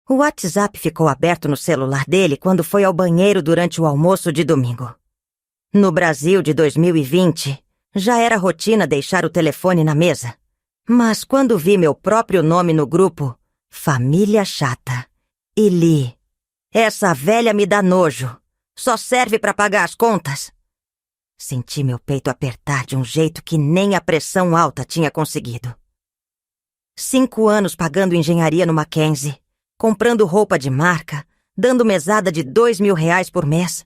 O WhatsApp ficou aberto no celular dele quando foi ao banheiro durante o almoço de domingo. No Brasil de 2020, já era rotina deixar o telefone na mesa. Mas quando vi meu próprio nome no grupo, Família Chata, e li: "Essa velha me dá nojo. Só serve pra pagar as contas." Senti meu peito apertar de um jeito que nem a pressão alta tinha conseguido. 5 anos pagando engenharia no Mackenzie, comprando roupa de marca, dando mesada de R$ 2.000 por mês.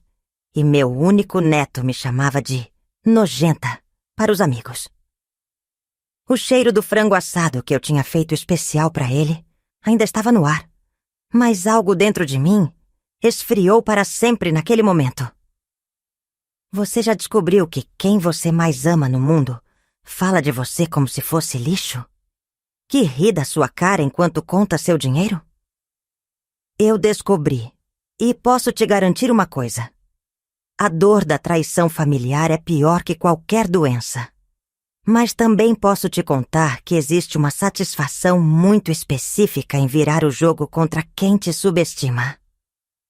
E meu único neto me chamava de nojenta para os amigos. O cheiro do frango assado que eu tinha feito especial para ele ainda estava no ar, mas algo dentro de mim esfriou para sempre naquele momento. Você já descobriu que quem você mais ama no mundo fala de você como se fosse lixo? Que ri da sua cara enquanto conta seu dinheiro? Eu descobri, e posso te garantir uma coisa. A dor da traição familiar é pior que qualquer doença. Mas também posso te contar que existe uma satisfação muito específica em virar o jogo contra quem te subestima.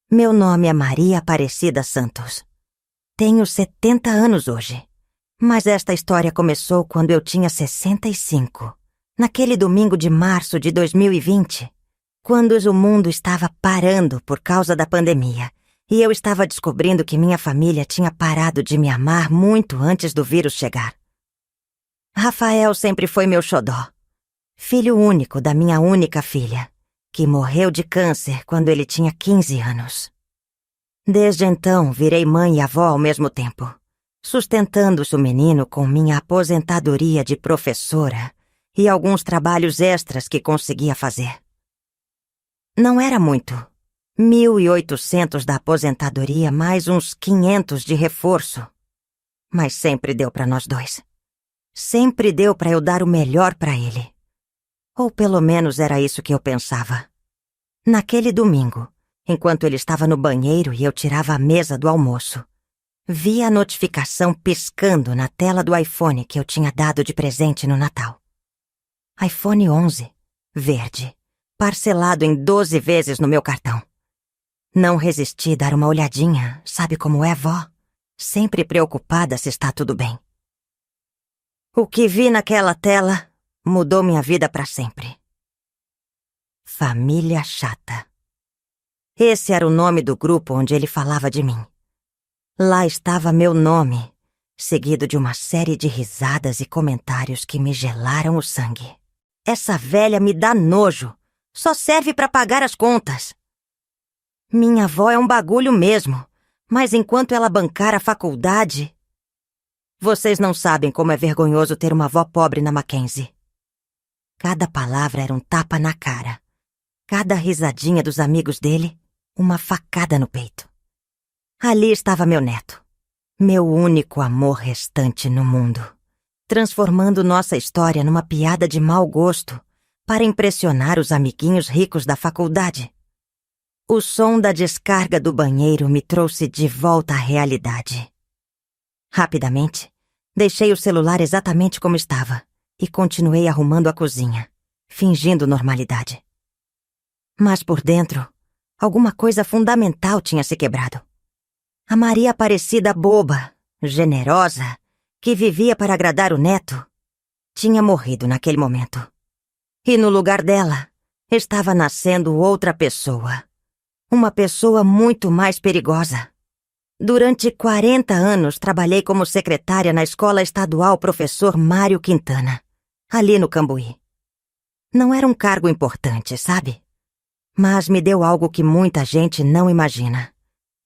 Meu nome é Maria Aparecida Santos. Tenho 70 anos hoje, mas esta história começou quando eu tinha 65, naquele domingo de março de 2020, quando o mundo estava parando por causa da pandemia e eu estava descobrindo que minha família tinha parado de me amar muito antes do vírus chegar. Rafael sempre foi meu xodó, filho único da minha única filha, que morreu de câncer quando ele tinha 15 anos. Desde então, virei mãe e avó ao mesmo tempo, sustentando o menino com minha aposentadoria de professora e alguns trabalhos extras que conseguia fazer. Não era muito, 1.800 da aposentadoria mais uns 500 de reforço, mas sempre deu para nós dois. Sempre deu para eu dar o melhor para ele. Ou pelo menos era isso que eu pensava. Naquele domingo, enquanto ele estava no banheiro e eu tirava a mesa do almoço, vi a notificação piscando na tela do iPhone que eu tinha dado de presente no Natal. iPhone 11, verde, parcelado em 12 vezes no meu cartão. Não resisti a dar uma olhadinha, sabe como é, vó? Sempre preocupada se está tudo bem. O que vi naquela tela mudou minha vida para sempre. Família Chata. Esse era o nome do grupo onde ele falava de mim. Lá estava meu nome, seguido de uma série de risadas e comentários que me gelaram o sangue. Essa velha me dá nojo. Só serve para pagar as contas. Minha avó é um bagulho mesmo, mas enquanto ela bancar a faculdade... Vocês não sabem como é vergonhoso ter uma avó pobre na Mackenzie. Cada palavra era um tapa na cara. Cada risadinha dos amigos dele, uma facada no peito. Ali estava meu neto, meu único amor restante no mundo, transformando nossa história numa piada de mau gosto para impressionar os amiguinhos ricos da faculdade. O som da descarga do banheiro me trouxe de volta à realidade. Rapidamente, deixei o celular exatamente como estava e continuei arrumando a cozinha, fingindo normalidade. Mas por dentro, alguma coisa fundamental tinha se quebrado. A Maria Aparecida boba, generosa, que vivia para agradar o neto, tinha morrido naquele momento. E no lugar dela, estava nascendo outra pessoa. Uma pessoa muito mais perigosa. Durante 40 anos trabalhei como secretária na Escola Estadual Professor Mário Quintana, ali no Cambuí. Não era um cargo importante, sabe? Mas me deu algo que muita gente não imagina.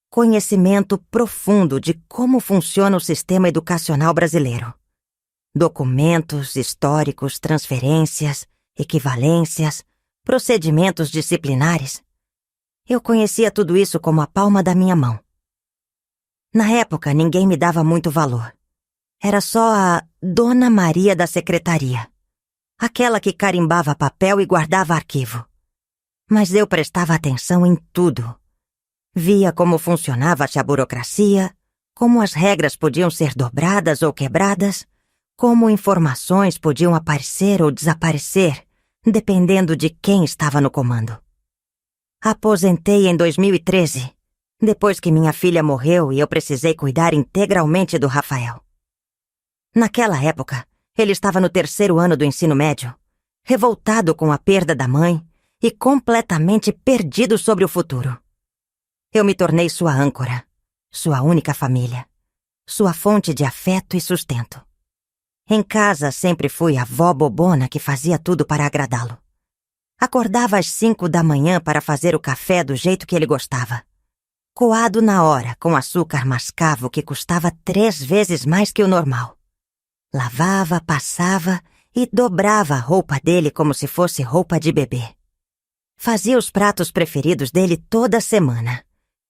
Conhecimento profundo de como funciona o sistema educacional brasileiro. Documentos históricos, transferências, equivalências, procedimentos disciplinares. Eu conhecia tudo isso como a palma da minha mão. Na época, ninguém me dava muito valor. Era só a Dona Maria da secretaria. Aquela que carimbava papel e guardava arquivo. Mas eu prestava atenção em tudo. Via como funcionava a burocracia, como as regras podiam ser dobradas ou quebradas, como informações podiam aparecer ou desaparecer, dependendo de quem estava no comando. Aposentei em 2013, depois que minha filha morreu e eu precisei cuidar integralmente do Rafael. Naquela época, ele estava no 3º ano do ensino médio, revoltado com a perda da mãe e completamente perdido sobre o futuro. Eu me tornei sua âncora, sua única família, sua fonte de afeto e sustento. Em casa sempre fui a vó bobona que fazia tudo para agradá-lo. Acordava às 5 da manhã para fazer o café do jeito que ele gostava. Coado na hora, com açúcar mascavo que custava 3 vezes mais que o normal. Lavava, passava e dobrava a roupa dele como se fosse roupa de bebê. Fazia os pratos preferidos dele toda semana.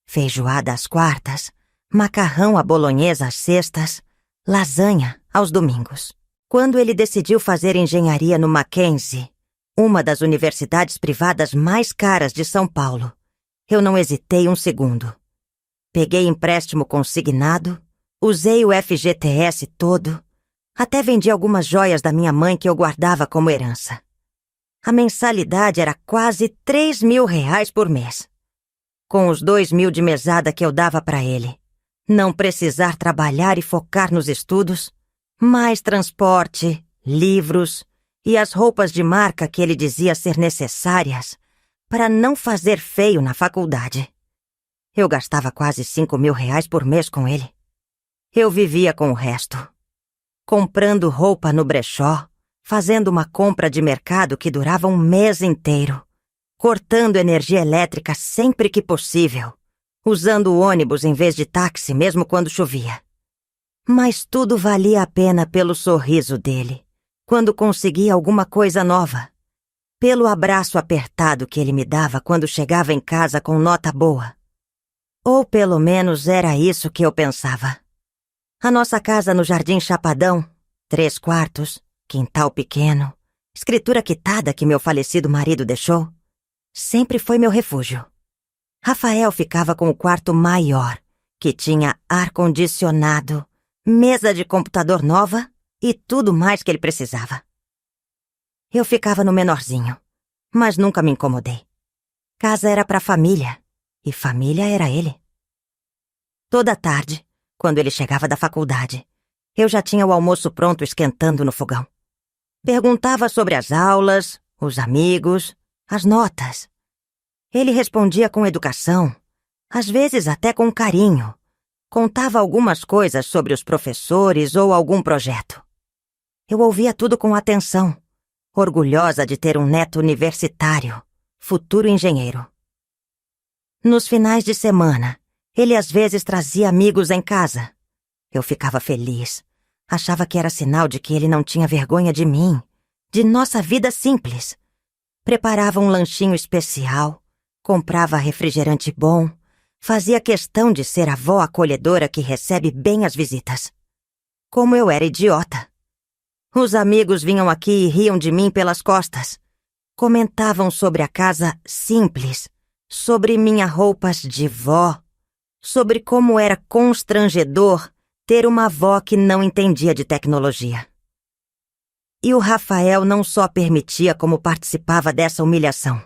Feijoada às quartas, macarrão à bolonhesa às sextas, lasanha aos domingos. Quando ele decidiu fazer engenharia no Mackenzie, uma das universidades privadas mais caras de São Paulo, eu não hesitei um segundo. Peguei empréstimo consignado, usei o FGTS todo, até vendi algumas joias da minha mãe que eu guardava como herança. A mensalidade era quase R$ 3.000 por mês. Com os 2.000 de mesada que eu dava para ele, não precisar trabalhar e focar nos estudos, mais transporte, livros e as roupas de marca que ele dizia ser necessárias para não fazer feio na faculdade. Eu gastava quase R$ 5.000 por mês com ele. Eu vivia com o resto. Comprando roupa no brechó, fazendo uma compra de mercado que durava um mês inteiro, cortando energia elétrica sempre que possível, usando o ônibus em vez de táxi mesmo quando chovia. Mas tudo valia a pena pelo sorriso dele, quando conseguia alguma coisa nova, pelo abraço apertado que ele me dava quando chegava em casa com nota boa. Ou pelo menos era isso que eu pensava. A nossa casa no Jardim Chapadão, 3 quartos, quintal pequeno, escritura quitada que meu falecido marido deixou, sempre foi meu refúgio. Rafael ficava com o quarto maior, que tinha ar-condicionado, mesa de computador nova e tudo mais que ele precisava. Eu ficava no menorzinho, mas nunca me incomodei. Casa era pra família, e família era ele. Toda tarde, quando ele chegava da faculdade, eu já tinha o almoço pronto esquentando no fogão. Perguntava sobre as aulas, os amigos, as notas. Ele respondia com educação, às vezes até com carinho. Contava algumas coisas sobre os professores ou algum projeto. Eu ouvia tudo com atenção, orgulhosa de ter um neto universitário, futuro engenheiro. Nos finais de semana, ele às vezes trazia amigos em casa. Eu ficava feliz. Achava que era sinal de que ele não tinha vergonha de mim, de nossa vida simples. Preparava um lanchinho especial, comprava refrigerante bom, fazia questão de ser a avó acolhedora que recebe bem as visitas. Como eu era idiota. Os amigos vinham aqui e riam de mim pelas costas. Comentavam sobre a casa simples, sobre minhas roupas de vó, sobre como era constrangedor ter uma avó que não entendia de tecnologia. E o Rafael não só permitia como participava dessa humilhação.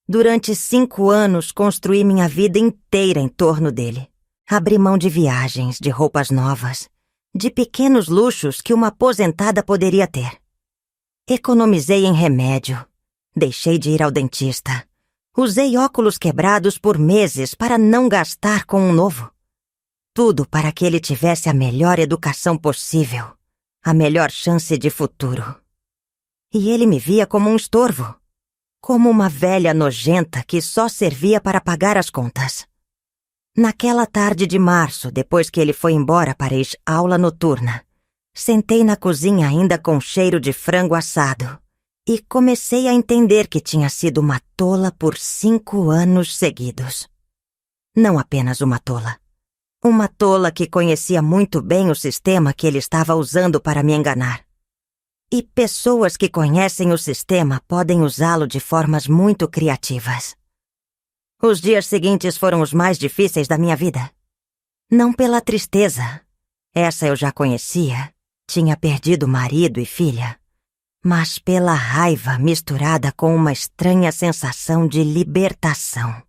Durante 5 anos construí minha vida inteira em torno dele. Abri mão de viagens, de roupas novas, de pequenos luxos que uma aposentada poderia ter. Economizei em remédio, deixei de ir ao dentista. Usei óculos quebrados por meses para não gastar com um novo. Tudo para que ele tivesse a melhor educação possível, a melhor chance de futuro. E ele me via como um estorvo, como uma velha nojenta que só servia para pagar as contas. Naquela tarde de março, depois que ele foi embora para ir à aula noturna, sentei na cozinha ainda com cheiro de frango assado e comecei a entender que tinha sido uma tola por 5 anos seguidos. Não apenas uma tola. Uma tola que conhecia muito bem o sistema que ele estava usando para me enganar. E pessoas que conhecem o sistema podem usá-lo de formas muito criativas. Os dias seguintes foram os mais difíceis da minha vida. Não pela tristeza. Essa eu já conhecia. Tinha perdido marido e filha. mas pela raiva misturada com uma estranha sensação de libertação.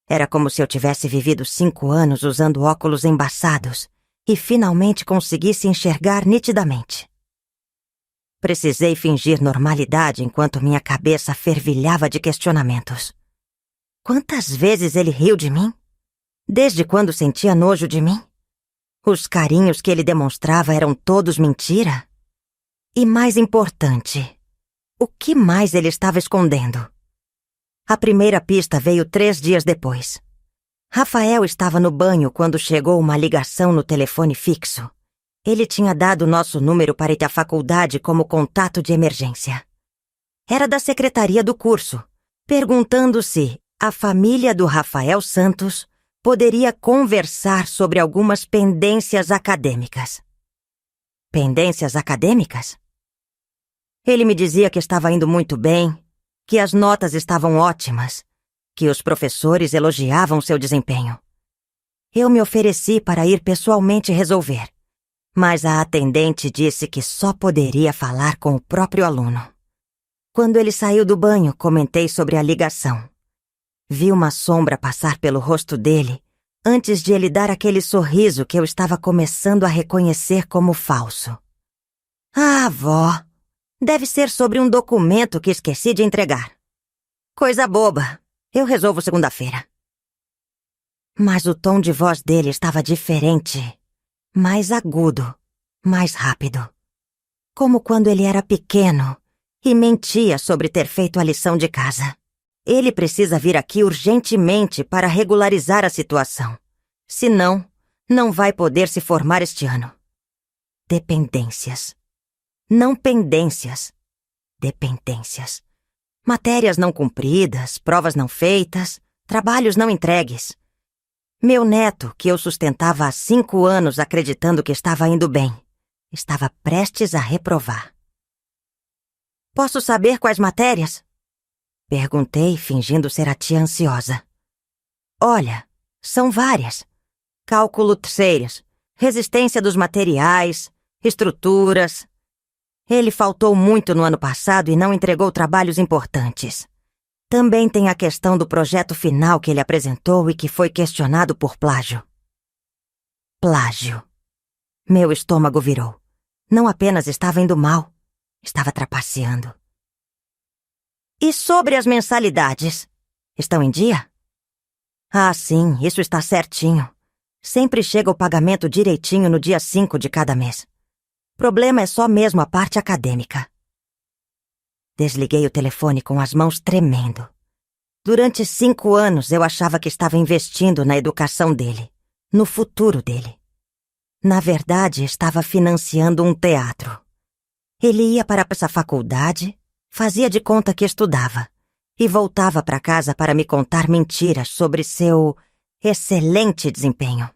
Era como se eu tivesse vivido 5 anos usando óculos embaçados e finalmente conseguisse enxergar nitidamente. Precisei fingir normalidade enquanto minha cabeça fervilhava de questionamentos. Quantas vezes ele riu de mim? Desde quando sentia nojo de mim? Os carinhos que ele demonstrava eram todos mentira? E mais importante, o que mais ele estava escondendo? A primeira pista veio 3 dias depois. Rafael estava no banho quando chegou uma ligação no telefone fixo. Ele tinha dado nosso número para ir à faculdade como contato de emergência. Era da secretaria do curso, perguntando se a família do Rafael Santos poderia conversar sobre algumas pendências acadêmicas. Pendências acadêmicas? Ele me dizia que estava indo muito bem, que as notas estavam ótimas, que os professores elogiavam seu desempenho. Eu me ofereci para ir pessoalmente resolver, mas a atendente disse que só poderia falar com o próprio aluno. Quando ele saiu do banho, comentei sobre a ligação. Vi uma sombra passar pelo rosto dele antes de ele dar aquele sorriso que eu estava começando a reconhecer como falso. Ah, vó, deve ser sobre um documento que esqueci de entregar. Coisa boba, eu resolvo segunda-feira. Mas o tom de voz dele estava diferente, mais agudo, mais rápido. Como quando ele era pequeno e mentia sobre ter feito a lição de casa. Ele precisa vir aqui urgentemente para regularizar a situação. Senão, não vai poder se formar este ano. Dependências. Não pendências. Dependências. Matérias não cumpridas, provas não feitas, trabalhos não entregues. Meu neto, que eu sustentava há 5 anos acreditando que estava indo bem, estava prestes a reprovar. Posso saber quais matérias? Perguntei, fingindo ser a tia ansiosa. Olha, são várias. Cálculo terceiros, resistência dos materiais, estruturas. Ele faltou muito no ano passado e não entregou trabalhos importantes. Também tem a questão do projeto final que ele apresentou e que foi questionado por plágio. Plágio. Meu estômago virou. Não apenas estava indo mal, estava trapaceando. E sobre as mensalidades? Estão em dia? Ah, sim, isso está certinho. Sempre chega o pagamento direitinho no dia 5 de cada mês. Problema é só mesmo a parte acadêmica. Desliguei o telefone com as mãos tremendo. Durante 5 anos eu achava que estava investindo na educação dele, no futuro dele. Na verdade, estava financiando um teatro. Ele ia para essa faculdade, fazia de conta que estudava e voltava para casa para me contar mentiras sobre seu excelente desempenho.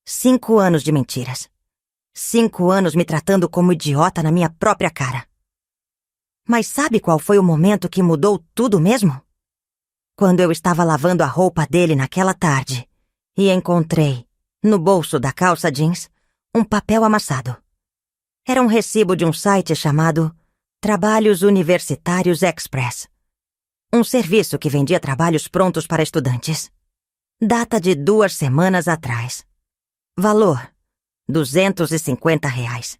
5 anos de mentiras. 5 anos me tratando como idiota na minha própria cara. Mas sabe qual foi o momento que mudou tudo mesmo? Quando eu estava lavando a roupa dele naquela tarde e encontrei, no bolso da calça jeans, um papel amassado. Era um recibo de um site chamado Trabalhos Universitários Express. Um serviço que vendia trabalhos prontos para estudantes. Data de 2 semanas atrás. Valor: R$250.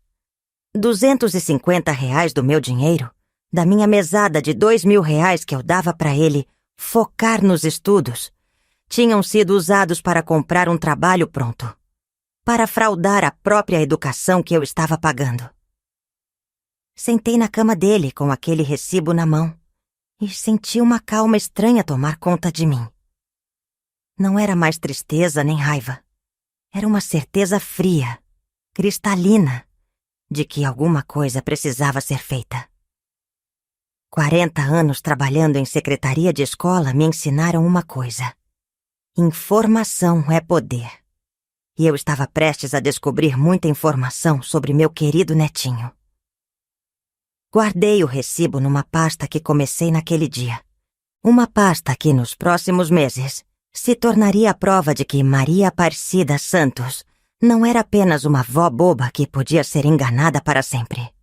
R$250 do meu dinheiro, da minha mesada de R$2.000 que eu dava para ele focar nos estudos, tinham sido usados para comprar um trabalho pronto, para fraudar a própria educação que eu estava pagando. Sentei na cama dele com aquele recibo na mão e senti uma calma estranha tomar conta de mim. Não era mais tristeza nem raiva. Era uma certeza fria, cristalina, de que alguma coisa precisava ser feita. 40 anos trabalhando em secretaria de escola me ensinaram uma coisa. Informação é poder. E eu estava prestes a descobrir muita informação sobre meu querido netinho. Guardei o recibo numa pasta que comecei naquele dia. Uma pasta que, nos próximos meses, se tornaria a prova de que Maria Aparecida Santos não era apenas uma vó boba que podia ser enganada para sempre.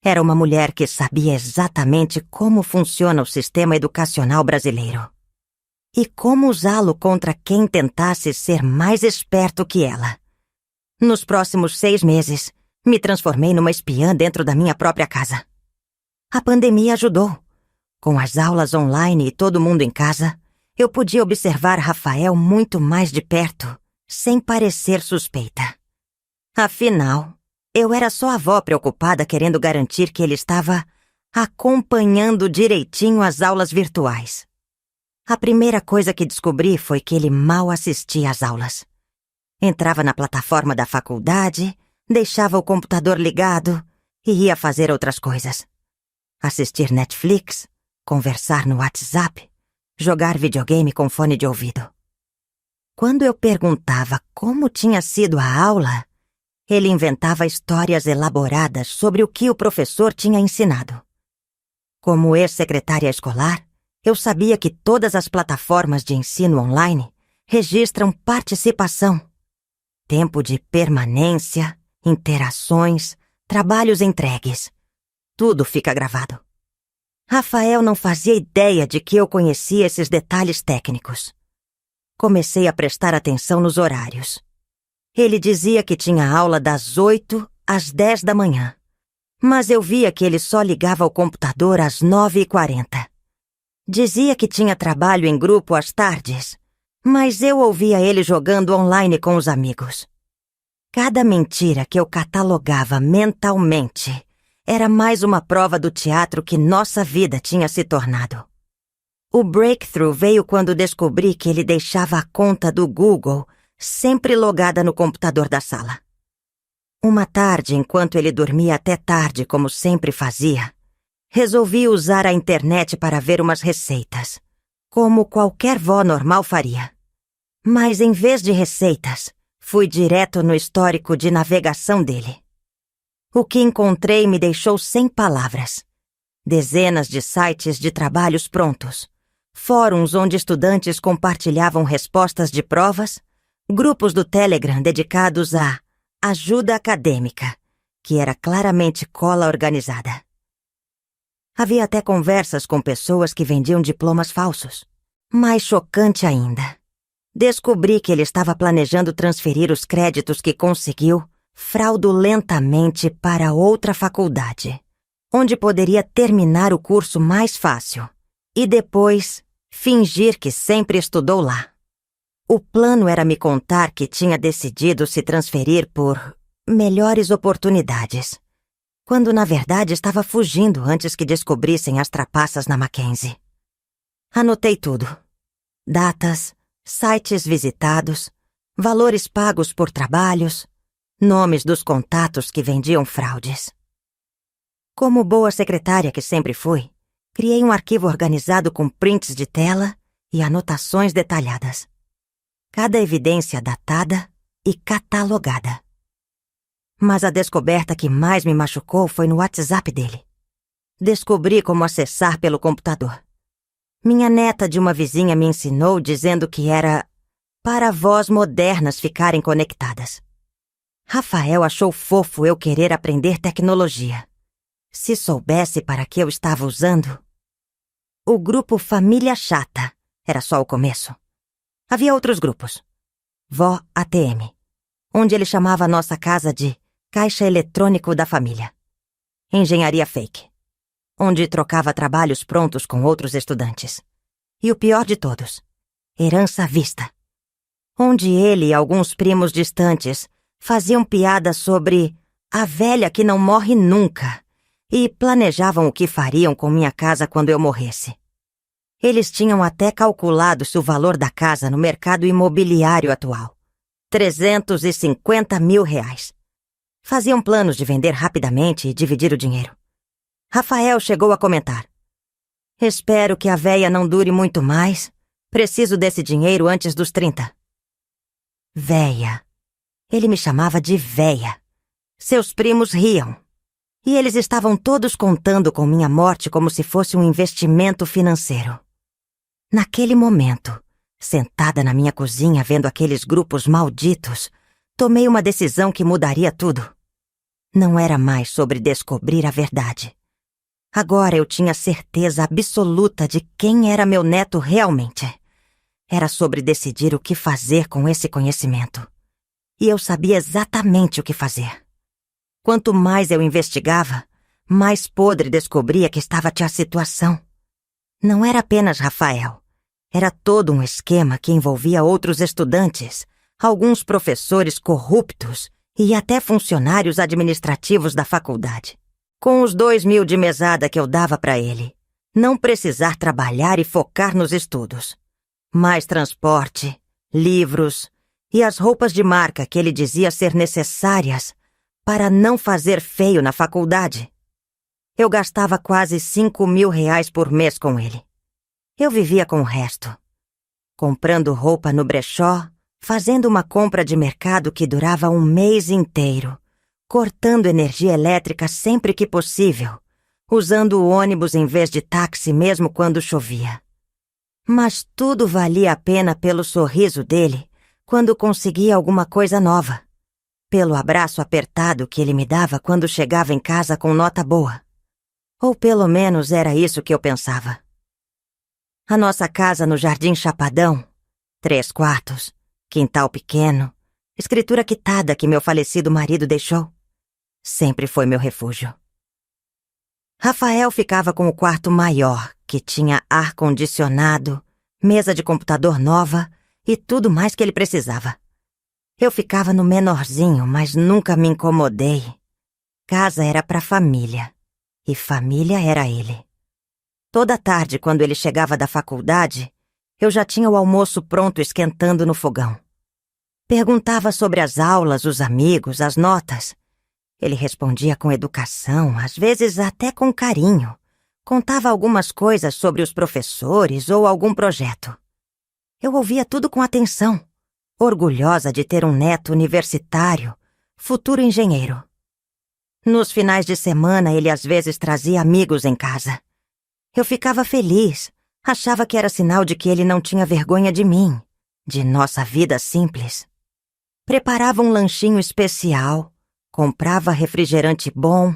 Era uma mulher que sabia exatamente como funciona o sistema educacional brasileiro e como usá-lo contra quem tentasse ser mais esperto que ela. Nos próximos 6 meses, me transformei numa espiã dentro da minha própria casa. A pandemia ajudou. Com as aulas online e todo mundo em casa, eu podia observar Rafael muito mais de perto, sem parecer suspeita. Afinal, eu era só a avó preocupada querendo garantir que ele estava acompanhando direitinho as aulas virtuais. A primeira coisa que descobri foi que ele mal assistia às aulas. Entrava na plataforma da faculdade, deixava o computador ligado e ia fazer outras coisas. Assistir Netflix, conversar no WhatsApp, jogar videogame com fone de ouvido. Quando eu perguntava como tinha sido a aula, ele inventava histórias elaboradas sobre o que o professor tinha ensinado. Como ex-secretária escolar, eu sabia que todas as plataformas de ensino online registram participação, tempo de permanência, interações, trabalhos entregues. Tudo fica gravado. Rafael não fazia ideia de que eu conhecia esses detalhes técnicos. Comecei a prestar atenção nos horários. Ele dizia que tinha aula das 8 às 10 da manhã, mas eu via que ele só ligava o computador às 9h40. Dizia que tinha trabalho em grupo às tardes, mas eu ouvia ele jogando online com os amigos. Cada mentira que eu catalogava mentalmente era mais uma prova do teatro que nossa vida tinha se tornado. O breakthrough veio quando descobri que ele deixava a conta do Google sempre logada no computador da sala. Uma tarde, enquanto ele dormia até tarde, como sempre fazia, resolvi usar a internet para ver umas receitas, como qualquer vó normal faria. Mas em vez de receitas, fui direto no histórico de navegação dele. O que encontrei me deixou sem palavras. Dezenas de sites de trabalhos prontos, fóruns onde estudantes compartilhavam respostas de provas, grupos do Telegram dedicados à ajuda acadêmica, que era claramente cola organizada. Havia até conversas com pessoas que vendiam diplomas falsos. Mais chocante ainda, descobri que ele estava planejando transferir os créditos que conseguiu fraudulentamente para outra faculdade, onde poderia terminar o curso mais fácil e depois fingir que sempre estudou lá. O plano era me contar que tinha decidido se transferir por melhores oportunidades, quando na verdade estava fugindo antes que descobrissem as trapaças na Mackenzie. Anotei tudo. Datas, sites visitados, valores pagos por trabalhos, nomes dos contatos que vendiam fraudes. Como boa secretária que sempre fui, criei um arquivo organizado com prints de tela e anotações detalhadas. Cada evidência datada e catalogada. Mas a descoberta que mais me machucou foi no WhatsApp dele. Descobri como acessar pelo computador. Minha neta de uma vizinha me ensinou dizendo que era para avós modernas ficarem conectadas. Rafael achou fofo eu querer aprender tecnologia. Se soubesse para que eu estava usando... O grupo Família Chata era só o começo. Havia outros grupos. Vó ATM, onde ele chamava a nossa casa de Caixa Eletrônico da Família. Engenharia Fake, onde trocava trabalhos prontos com outros estudantes. E o pior de todos, Herança Vista, onde ele e alguns primos distantes faziam piadas sobre a velha que não morre nunca e planejavam o que fariam com minha casa quando eu morresse. Eles tinham até calculado se o valor da casa no mercado imobiliário atual. R$350 mil. Faziam planos de vender rapidamente e dividir o dinheiro. Rafael chegou a comentar: espero que a véia não dure muito mais. Preciso desse dinheiro antes dos 30. Véia. Ele me chamava de véia. Seus primos riam. E eles estavam todos contando com minha morte como se fosse um investimento financeiro. Naquele momento, sentada na minha cozinha vendo aqueles grupos malditos, tomei uma decisão que mudaria tudo. Não era mais sobre descobrir a verdade. Agora eu tinha certeza absoluta de quem era meu neto realmente. Era sobre decidir o que fazer com esse conhecimento. E eu sabia exatamente o que fazer. Quanto mais eu investigava, mais podre descobria que estava a situação. Não era apenas Rafael. Era todo um esquema que envolvia outros estudantes, alguns professores corruptos e até funcionários administrativos da faculdade. Com os 2.000 de mesada que eu dava para ele, não precisar trabalhar e focar nos estudos. Mais transporte, livros e as roupas de marca que ele dizia ser necessárias para não fazer feio na faculdade. Eu gastava quase R$ 5.000 por mês com ele. Eu vivia com o resto. Comprando roupa no brechó, fazendo uma compra de mercado que durava um mês inteiro, cortando energia elétrica sempre que possível, usando o ônibus em vez de táxi mesmo quando chovia. Mas tudo valia a pena pelo sorriso dele quando conseguia alguma coisa nova, pelo abraço apertado que ele me dava quando chegava em casa com nota boa. Ou pelo menos era isso que eu pensava. A nossa casa no Jardim Chapadão, 3 quartos, quintal pequeno, escritura quitada que meu falecido marido deixou, sempre foi meu refúgio. Rafael ficava com o quarto maior, que tinha ar-condicionado, mesa de computador nova e tudo mais que ele precisava. Eu ficava no menorzinho, mas nunca me incomodei. Casa era pra família, e família era ele. Toda tarde, quando ele chegava da faculdade, eu já tinha o almoço pronto esquentando no fogão. Perguntava sobre as aulas, os amigos, as notas. Ele respondia com educação, às vezes até com carinho. Contava algumas coisas sobre os professores ou algum projeto. Eu ouvia tudo com atenção, orgulhosa de ter um neto universitário, futuro engenheiro. Nos finais de semana, ele às vezes trazia amigos em casa. Eu ficava feliz, achava que era sinal de que ele não tinha vergonha de mim, de nossa vida simples. Preparava um lanchinho especial, comprava refrigerante bom,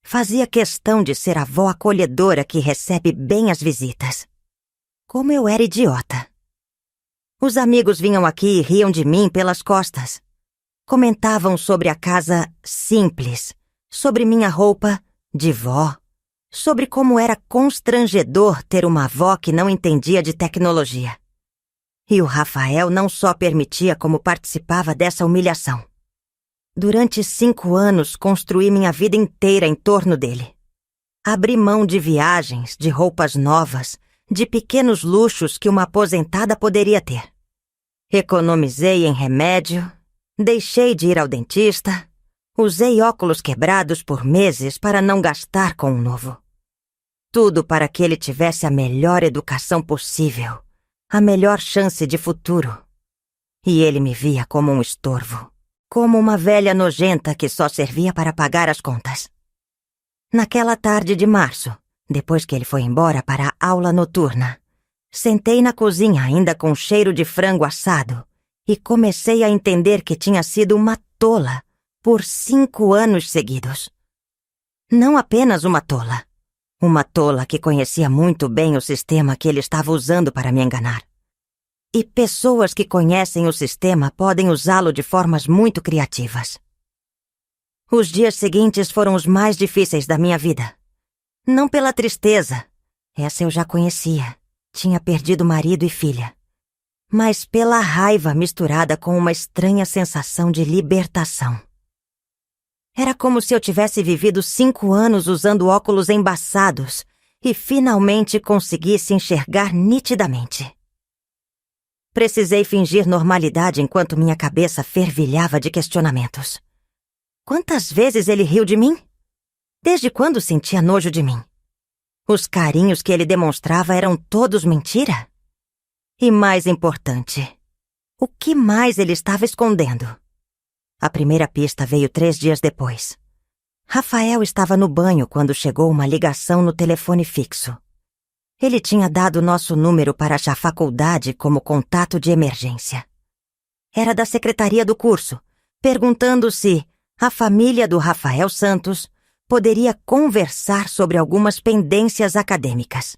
fazia questão de ser a avó acolhedora que recebe bem as visitas. Como eu era idiota. Os amigos vinham aqui e riam de mim pelas costas. Comentavam sobre a casa simples, sobre minha roupa de vó, sobre como era constrangedor ter uma avó que não entendia de tecnologia. E o Rafael não só permitia como participava dessa humilhação. Durante 5 anos construí minha vida inteira em torno dele. Abri mão de viagens, de roupas novas, de pequenos luxos que uma aposentada poderia ter. Economizei em remédio, deixei de ir ao dentista, usei óculos quebrados por meses para não gastar com um novo. Tudo para que ele tivesse a melhor educação possível, a melhor chance de futuro. E ele me via como um estorvo, como uma velha nojenta que só servia para pagar as contas. Naquela tarde de março, depois que ele foi embora para a aula noturna, sentei na cozinha ainda com cheiro de frango assado e comecei a entender que tinha sido uma tola por 5 anos seguidos. Não apenas uma tola. Uma tola que conhecia muito bem o sistema que ele estava usando para me enganar. E pessoas que conhecem o sistema podem usá-lo de formas muito criativas. Os dias seguintes foram os mais difíceis da minha vida. Não pela tristeza, essa eu já conhecia, tinha perdido marido e filha. Mas pela raiva misturada com uma estranha sensação de libertação. Era como se eu tivesse vivido 5 anos usando óculos embaçados e finalmente conseguisse enxergar nitidamente. Precisei fingir normalidade enquanto minha cabeça fervilhava de questionamentos. Quantas vezes ele riu de mim? Desde quando sentia nojo de mim? Os carinhos que ele demonstrava eram todos mentira? E mais importante, o que mais ele estava escondendo? A primeira pista veio 3 dias depois. Rafael estava no banho quando chegou uma ligação no telefone fixo. Ele tinha dado nosso número para a faculdade como contato de emergência. Era da secretaria do curso, perguntando se a família do Rafael Santos poderia conversar sobre algumas pendências acadêmicas.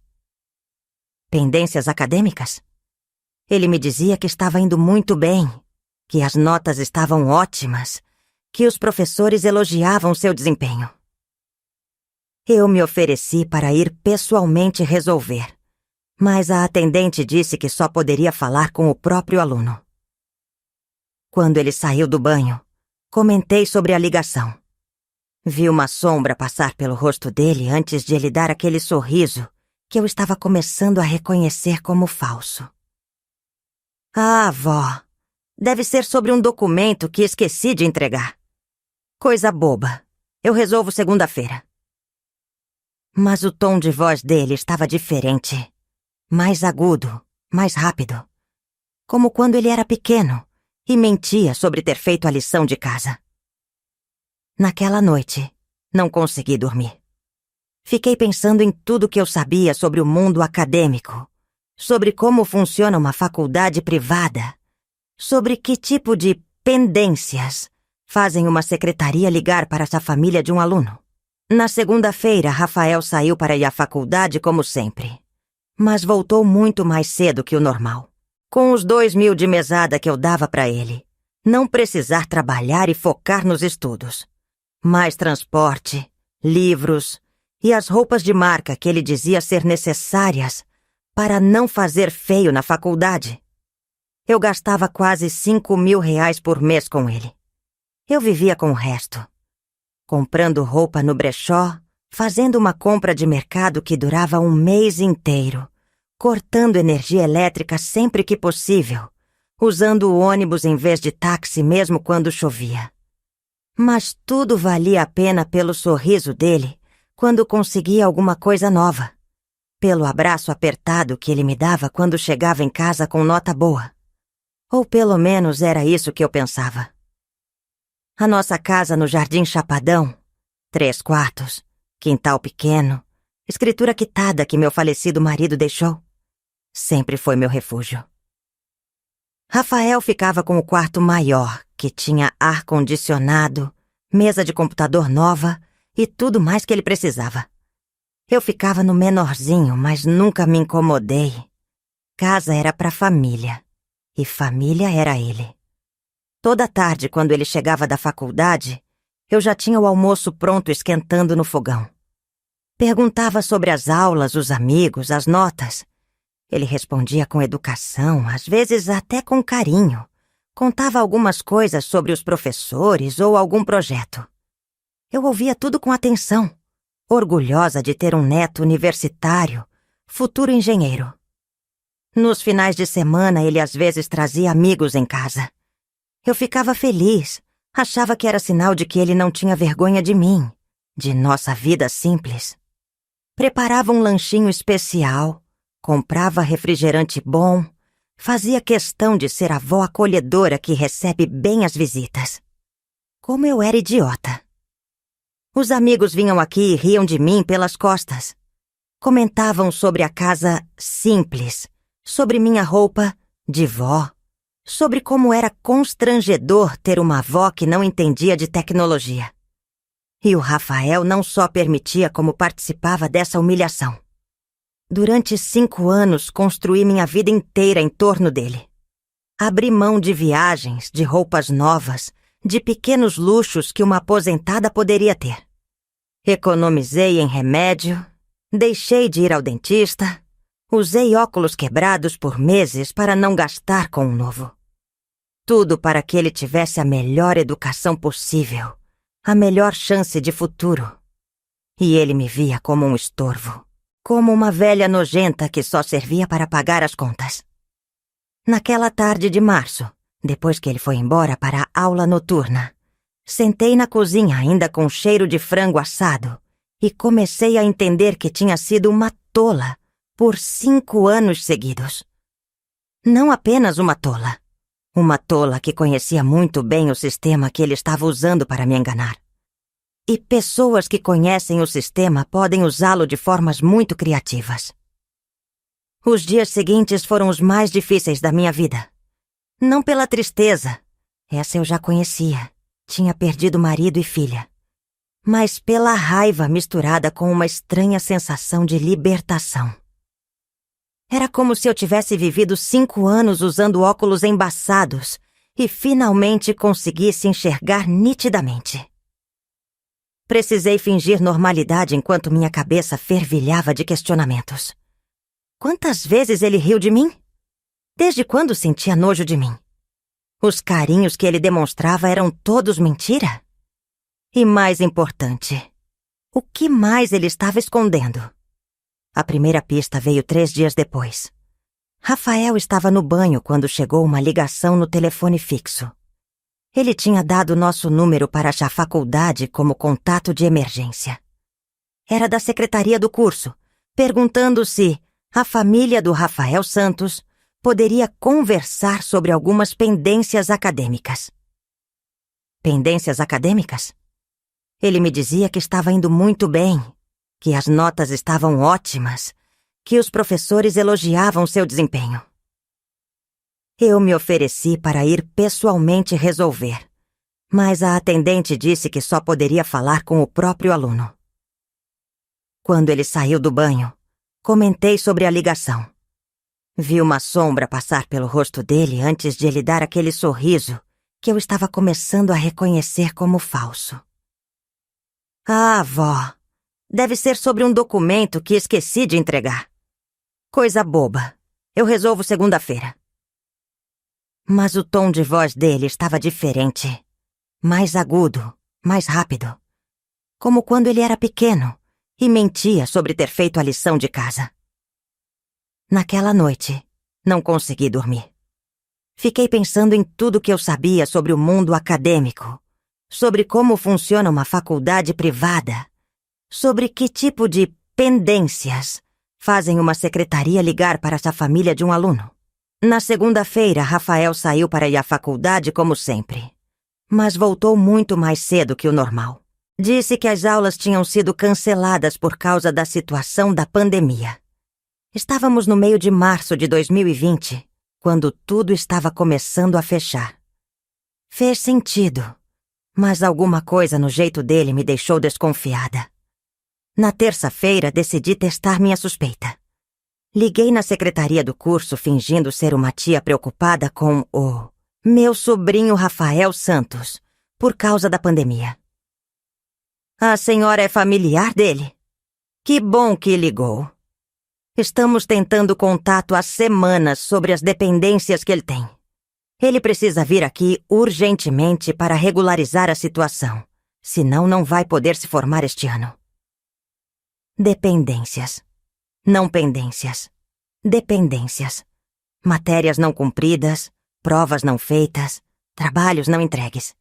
Pendências acadêmicas? Ele me dizia que estava indo muito bem, que as notas estavam ótimas, que os professores elogiavam seu desempenho. Eu me ofereci para ir pessoalmente resolver, mas a atendente disse que só poderia falar com o próprio aluno. Quando ele saiu do banho, comentei sobre a ligação. Vi uma sombra passar pelo rosto dele antes de ele dar aquele sorriso que eu estava começando a reconhecer como falso. Ah, vó, deve ser sobre um documento que esqueci de entregar. Coisa boba. Eu resolvo segunda-feira. Mas o tom de voz dele estava diferente. Mais agudo, mais rápido. Como quando ele era pequeno e mentia sobre ter feito a lição de casa. Naquela noite, não consegui dormir. Fiquei pensando em tudo que eu sabia sobre o mundo acadêmico, sobre como funciona uma faculdade privada, sobre que tipo de pendências fazem uma secretaria ligar para essa família de um aluno. Na segunda-feira, Rafael saiu para ir à faculdade como sempre, mas voltou muito mais cedo que o normal. Com os 2.000 de mesada que eu dava para ele, não precisar trabalhar e focar nos estudos. Mais transporte, livros e as roupas de marca que ele dizia ser necessárias para não fazer feio na faculdade. Eu gastava quase R$ 5.000 por mês com ele. Eu vivia com o resto, comprando roupa no brechó, fazendo uma compra de mercado que durava um mês inteiro, cortando energia elétrica sempre que possível, usando o ônibus em vez de táxi mesmo quando chovia. Mas tudo valia a pena pelo sorriso dele quando conseguia alguma coisa nova, pelo abraço apertado que ele me dava quando chegava em casa com nota boa. Ou pelo menos era isso que eu pensava. A nossa casa no Jardim Chapadão, 3 quartos, quintal pequeno, escritura quitada que meu falecido marido deixou, sempre foi meu refúgio. Rafael ficava com o quarto maior, que tinha ar-condicionado, mesa de computador nova e tudo mais que ele precisava. Eu ficava no menorzinho, mas nunca me incomodei. Casa era pra família, e família era ele. Toda tarde, quando ele chegava da faculdade, eu já tinha o almoço pronto esquentando no fogão. Perguntava sobre as aulas, os amigos, as notas. Ele respondia com educação, às vezes até com carinho. Contava algumas coisas sobre os professores ou algum projeto. Eu ouvia tudo com atenção, orgulhosa de ter um neto universitário, futuro engenheiro. Nos finais de semana, ele às vezes trazia amigos em casa. Eu ficava feliz, achava que era sinal de que ele não tinha vergonha de mim, de nossa vida simples. Preparava um lanchinho especial, comprava refrigerante bom, fazia questão de ser a avó acolhedora que recebe bem as visitas. Como eu era idiota. Os amigos vinham aqui e riam de mim pelas costas. Comentavam sobre a casa simples, sobre minha roupa de vó, sobre como era constrangedor ter uma avó que não entendia de tecnologia. E o Rafael não só permitia como participava dessa humilhação. Durante 5 anos, construí minha vida inteira em torno dele. Abri mão de viagens, de roupas novas, de pequenos luxos que uma aposentada poderia ter. Economizei em remédio, deixei de ir ao dentista, usei óculos quebrados por meses para não gastar com um novo. Tudo para que ele tivesse a melhor educação possível, a melhor chance de futuro. E ele me via como um estorvo, como uma velha nojenta que só servia para pagar as contas. Naquela tarde de março, depois que ele foi embora para a aula noturna, sentei na cozinha ainda com cheiro de frango assado e comecei a entender que tinha sido uma tola por 5 anos seguidos. Não apenas uma tola que conhecia muito bem o sistema que ele estava usando para me enganar. E pessoas que conhecem o sistema podem usá-lo de formas muito criativas. Os dias seguintes foram os mais difíceis da minha vida. Não pela tristeza, essa eu já conhecia, Tinha perdido marido e filha, mas pela raiva misturada com uma estranha sensação de libertação. Era como se eu tivesse vivido 5 anos usando óculos embaçados e finalmente conseguisse enxergar nitidamente. Precisei fingir normalidade enquanto minha cabeça fervilhava de questionamentos. Quantas vezes ele riu de mim? Desde quando sentia nojo de mim? Os carinhos que ele demonstrava eram todos mentira? E mais importante, o que mais ele estava escondendo? A primeira pista veio 3 dias depois. Rafael estava no banho quando chegou uma ligação no telefone fixo. Ele tinha dado nosso número para a faculdade como contato de emergência. Era da secretaria do curso, perguntando se a família do Rafael Santos poderia conversar sobre algumas pendências acadêmicas. Pendências acadêmicas? Ele me dizia que estava indo muito bem, que as notas estavam ótimas, que os professores elogiavam seu desempenho. Eu me ofereci para ir pessoalmente resolver, mas a atendente disse que só poderia falar com o próprio aluno. Quando ele saiu do banho, comentei sobre a ligação. Vi uma sombra passar pelo rosto dele antes de ele dar aquele sorriso que eu estava começando a reconhecer como falso. Ah, vó, deve ser sobre um documento que esqueci de entregar. Coisa boba. Eu resolvo segunda-feira. Mas o tom de voz dele estava diferente. Mais agudo, mais rápido. Como quando ele era pequeno e mentia sobre ter feito a lição de casa. Naquela noite, não consegui dormir. Fiquei pensando em tudo que eu sabia sobre o mundo acadêmico, sobre como funciona uma faculdade privada, sobre que tipo de pendências fazem uma secretaria ligar para essa família de um aluno. Na segunda-feira, Rafael saiu para ir à faculdade como sempre, mas voltou muito mais cedo que o normal. Disse que as aulas tinham sido canceladas por causa da situação da pandemia. Estávamos no meio de março de 2020, quando tudo estava começando a fechar. Fez sentido, mas alguma coisa no jeito dele me deixou desconfiada. Na terça-feira, decidi testar minha suspeita. Liguei na secretaria do curso fingindo ser uma tia preocupada com o meu sobrinho Rafael Santos, por causa da pandemia. A senhora é familiar dele? Que bom que ligou. Estamos tentando contato há semanas sobre as dependências que ele tem. Ele precisa vir aqui urgentemente para regularizar a situação, senão não vai poder se formar este ano. Dependências. Não pendências. Dependências. Matérias não cumpridas, provas não feitas, trabalhos não entregues.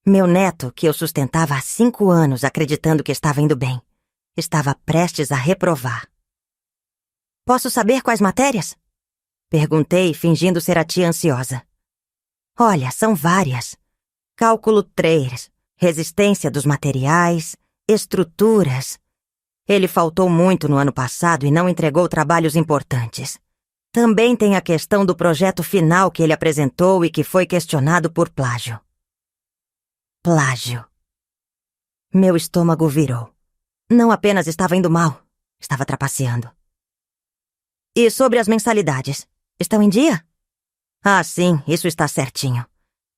Meu neto, que eu sustentava há 5 anos acreditando que estava indo bem, estava prestes a reprovar. Posso saber quais matérias? Perguntei, fingindo ser a tia ansiosa. Olha, são várias. Cálculo 3, resistência dos materiais, estruturas. Ele faltou muito no ano passado e não entregou trabalhos importantes. Também tem a questão do projeto final que ele apresentou e que foi questionado por plágio. Plágio. Meu estômago virou. Não apenas estava indo mal, estava trapaceando. E sobre as mensalidades, estão em dia? Ah, sim, isso está certinho.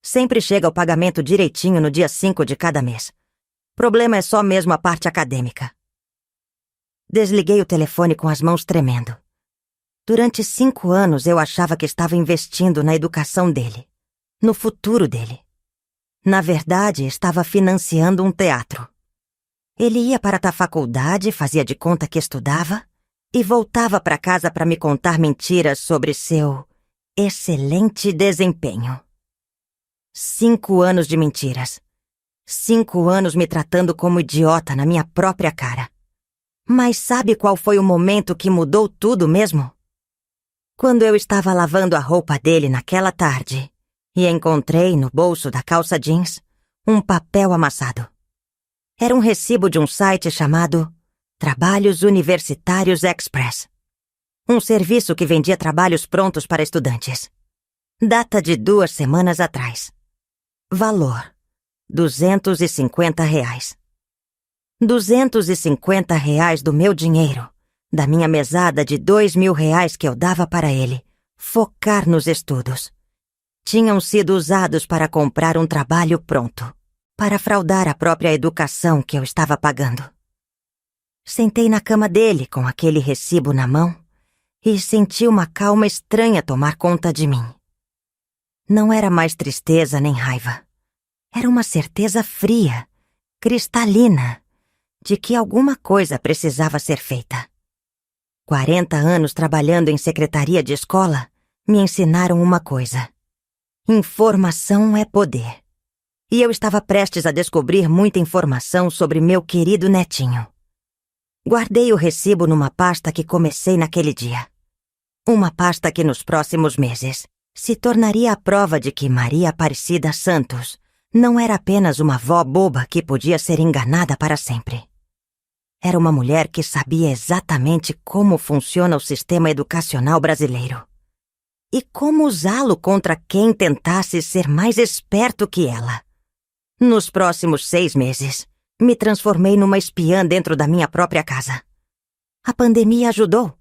Sempre chega o pagamento direitinho no dia 5 de cada mês. Problema é só mesmo a parte acadêmica. Desliguei o telefone com as mãos tremendo. Durante 5 anos eu achava que estava investindo na educação dele, no futuro dele. Na verdade, estava financiando um teatro. Ele ia para a faculdade, fazia de conta que estudava e voltava para casa para me contar mentiras sobre seu excelente desempenho. 5 anos de mentiras. 5 anos me tratando como idiota na minha própria cara. Mas sabe qual foi o momento que mudou tudo mesmo? Quando eu estava lavando a roupa dele naquela tarde e encontrei no bolso da calça jeans um papel amassado. Era um recibo de um site chamado Trabalhos Universitários Express. Um serviço que vendia trabalhos prontos para estudantes. Data de 2 semanas atrás. Valor: R$ 250. R$ 250 do meu dinheiro, da minha mesada de R$ 2.000 que eu dava para ele, focar nos estudos. Tinham sido usados para comprar um trabalho pronto, para fraudar a própria educação que eu estava pagando. Sentei na cama dele com aquele recibo na mão e senti uma calma estranha tomar conta de mim. Não era mais tristeza nem raiva. Era uma certeza fria, cristalina, de que alguma coisa precisava ser feita. 40 anos trabalhando em secretaria de escola me ensinaram uma coisa: informação é poder. E eu estava prestes a descobrir muita informação sobre meu querido netinho. Guardei o recibo numa pasta que comecei naquele dia. Uma pasta que nos próximos meses se tornaria a prova de que Maria Aparecida Santos não era apenas uma vó boba que podia ser enganada para sempre. Era uma mulher que sabia exatamente como funciona o sistema educacional brasileiro e como usá-lo contra quem tentasse ser mais esperto que ela. Nos próximos 6 meses, me transformei numa espiã dentro da minha própria casa. A pandemia ajudou.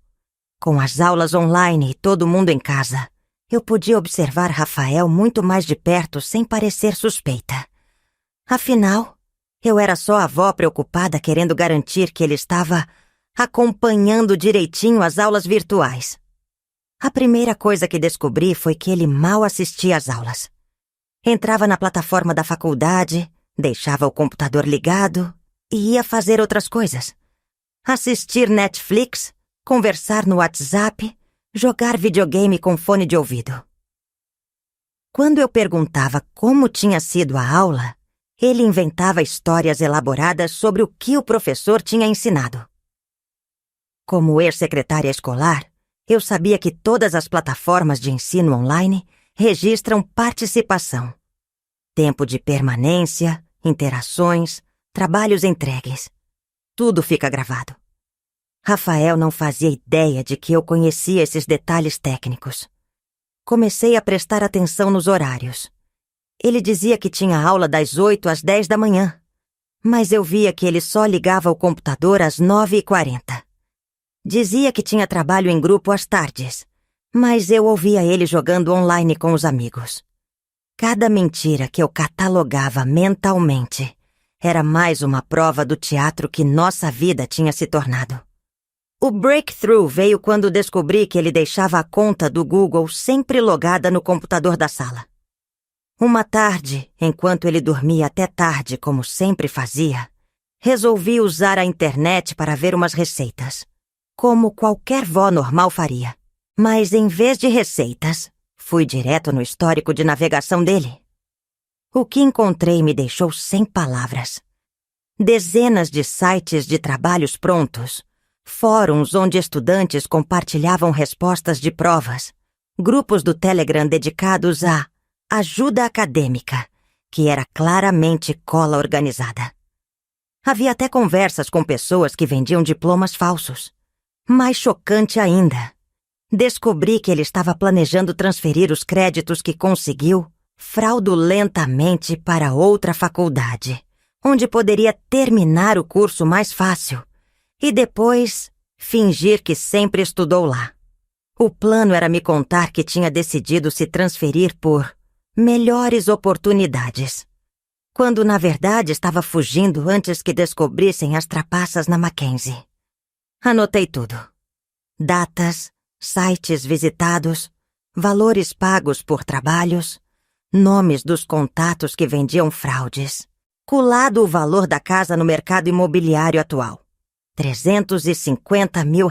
Com as aulas online e todo mundo em casa, eu podia observar Rafael muito mais de perto sem parecer suspeita. Afinal, eu era só a avó preocupada querendo garantir que ele estava acompanhando direitinho as aulas virtuais. A primeira coisa que descobri foi que ele mal assistia às aulas. Entrava na plataforma da faculdade, deixava o computador ligado e ia fazer outras coisas. Assistir Netflix, conversar no WhatsApp, jogar videogame com fone de ouvido. Quando eu perguntava como tinha sido a aula, ele inventava histórias elaboradas sobre o que o professor tinha ensinado. Como ex-secretária escolar, eu sabia que todas as plataformas de ensino online registram participação, tempo de permanência, interações, trabalhos entregues. Tudo fica gravado. Rafael não fazia ideia de que eu conhecia esses detalhes técnicos. Comecei a prestar atenção nos horários. Ele dizia que tinha aula das 8 às 10 da manhã, mas eu via que ele só ligava o computador às 9h40. Dizia que tinha trabalho em grupo às tardes, mas eu ouvia ele jogando online com os amigos. Cada mentira que eu catalogava mentalmente era mais uma prova do teatro que nossa vida tinha se tornado. O breakthrough veio quando descobri que ele deixava a conta do Google sempre logada no computador da sala. Uma tarde, enquanto ele dormia até tarde, como sempre fazia, resolvi usar a internet para ver umas receitas, como qualquer vó normal faria. Mas em vez de receitas, fui direto no histórico de navegação dele. O que encontrei me deixou sem palavras. Dezenas de sites de trabalhos prontos, fóruns onde estudantes compartilhavam respostas de provas, grupos do Telegram dedicados a ajuda acadêmica, que era claramente cola organizada. Havia até conversas com pessoas que vendiam diplomas falsos. Mais chocante ainda, descobri que ele estava planejando transferir os créditos que conseguiu fraudulentamente para outra faculdade, onde poderia terminar o curso mais fácil e depois fingir que sempre estudou lá. O plano era me contar que tinha decidido se transferir por melhores oportunidades, quando na verdade estava fugindo antes que descobrissem as trapaças na Mackenzie. Anotei tudo. Datas, sites visitados, valores pagos por trabalhos, nomes dos contatos que vendiam fraudes, colado o valor da casa no mercado imobiliário atual. R$ 350 mil.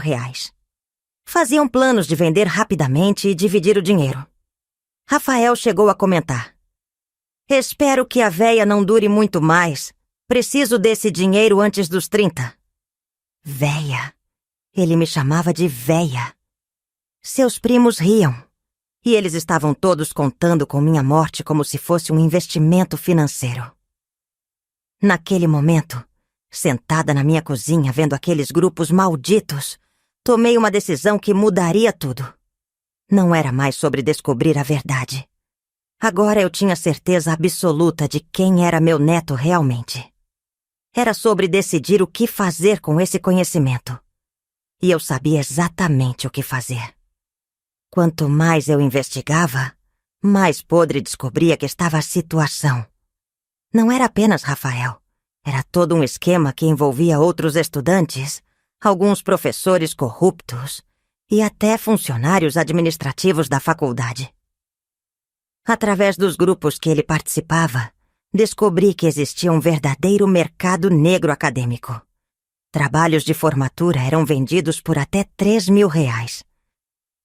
Faziam planos de vender rapidamente e dividir o dinheiro. Rafael chegou a comentar: "Espero que a véia não dure muito mais. Preciso desse dinheiro antes dos 30. Véia. Ele me chamava de véia. Seus primos riam, e eles estavam todos contando com minha morte como se fosse um investimento financeiro. Naquele momento, sentada na minha cozinha vendo aqueles grupos malditos, tomei uma decisão que mudaria tudo. Não era mais sobre descobrir a verdade. Agora eu tinha certeza absoluta de quem era meu neto realmente. Era sobre decidir o que fazer com esse conhecimento. E eu sabia exatamente o que fazer. Quanto mais eu investigava, mais podre descobria que estava a situação. Não era apenas Rafael. Era todo um esquema que envolvia outros estudantes, alguns professores corruptos e até funcionários administrativos da faculdade. Através dos grupos que ele participava, descobri que existia um verdadeiro mercado negro acadêmico. Trabalhos de formatura eram vendidos por até R$ 3.000.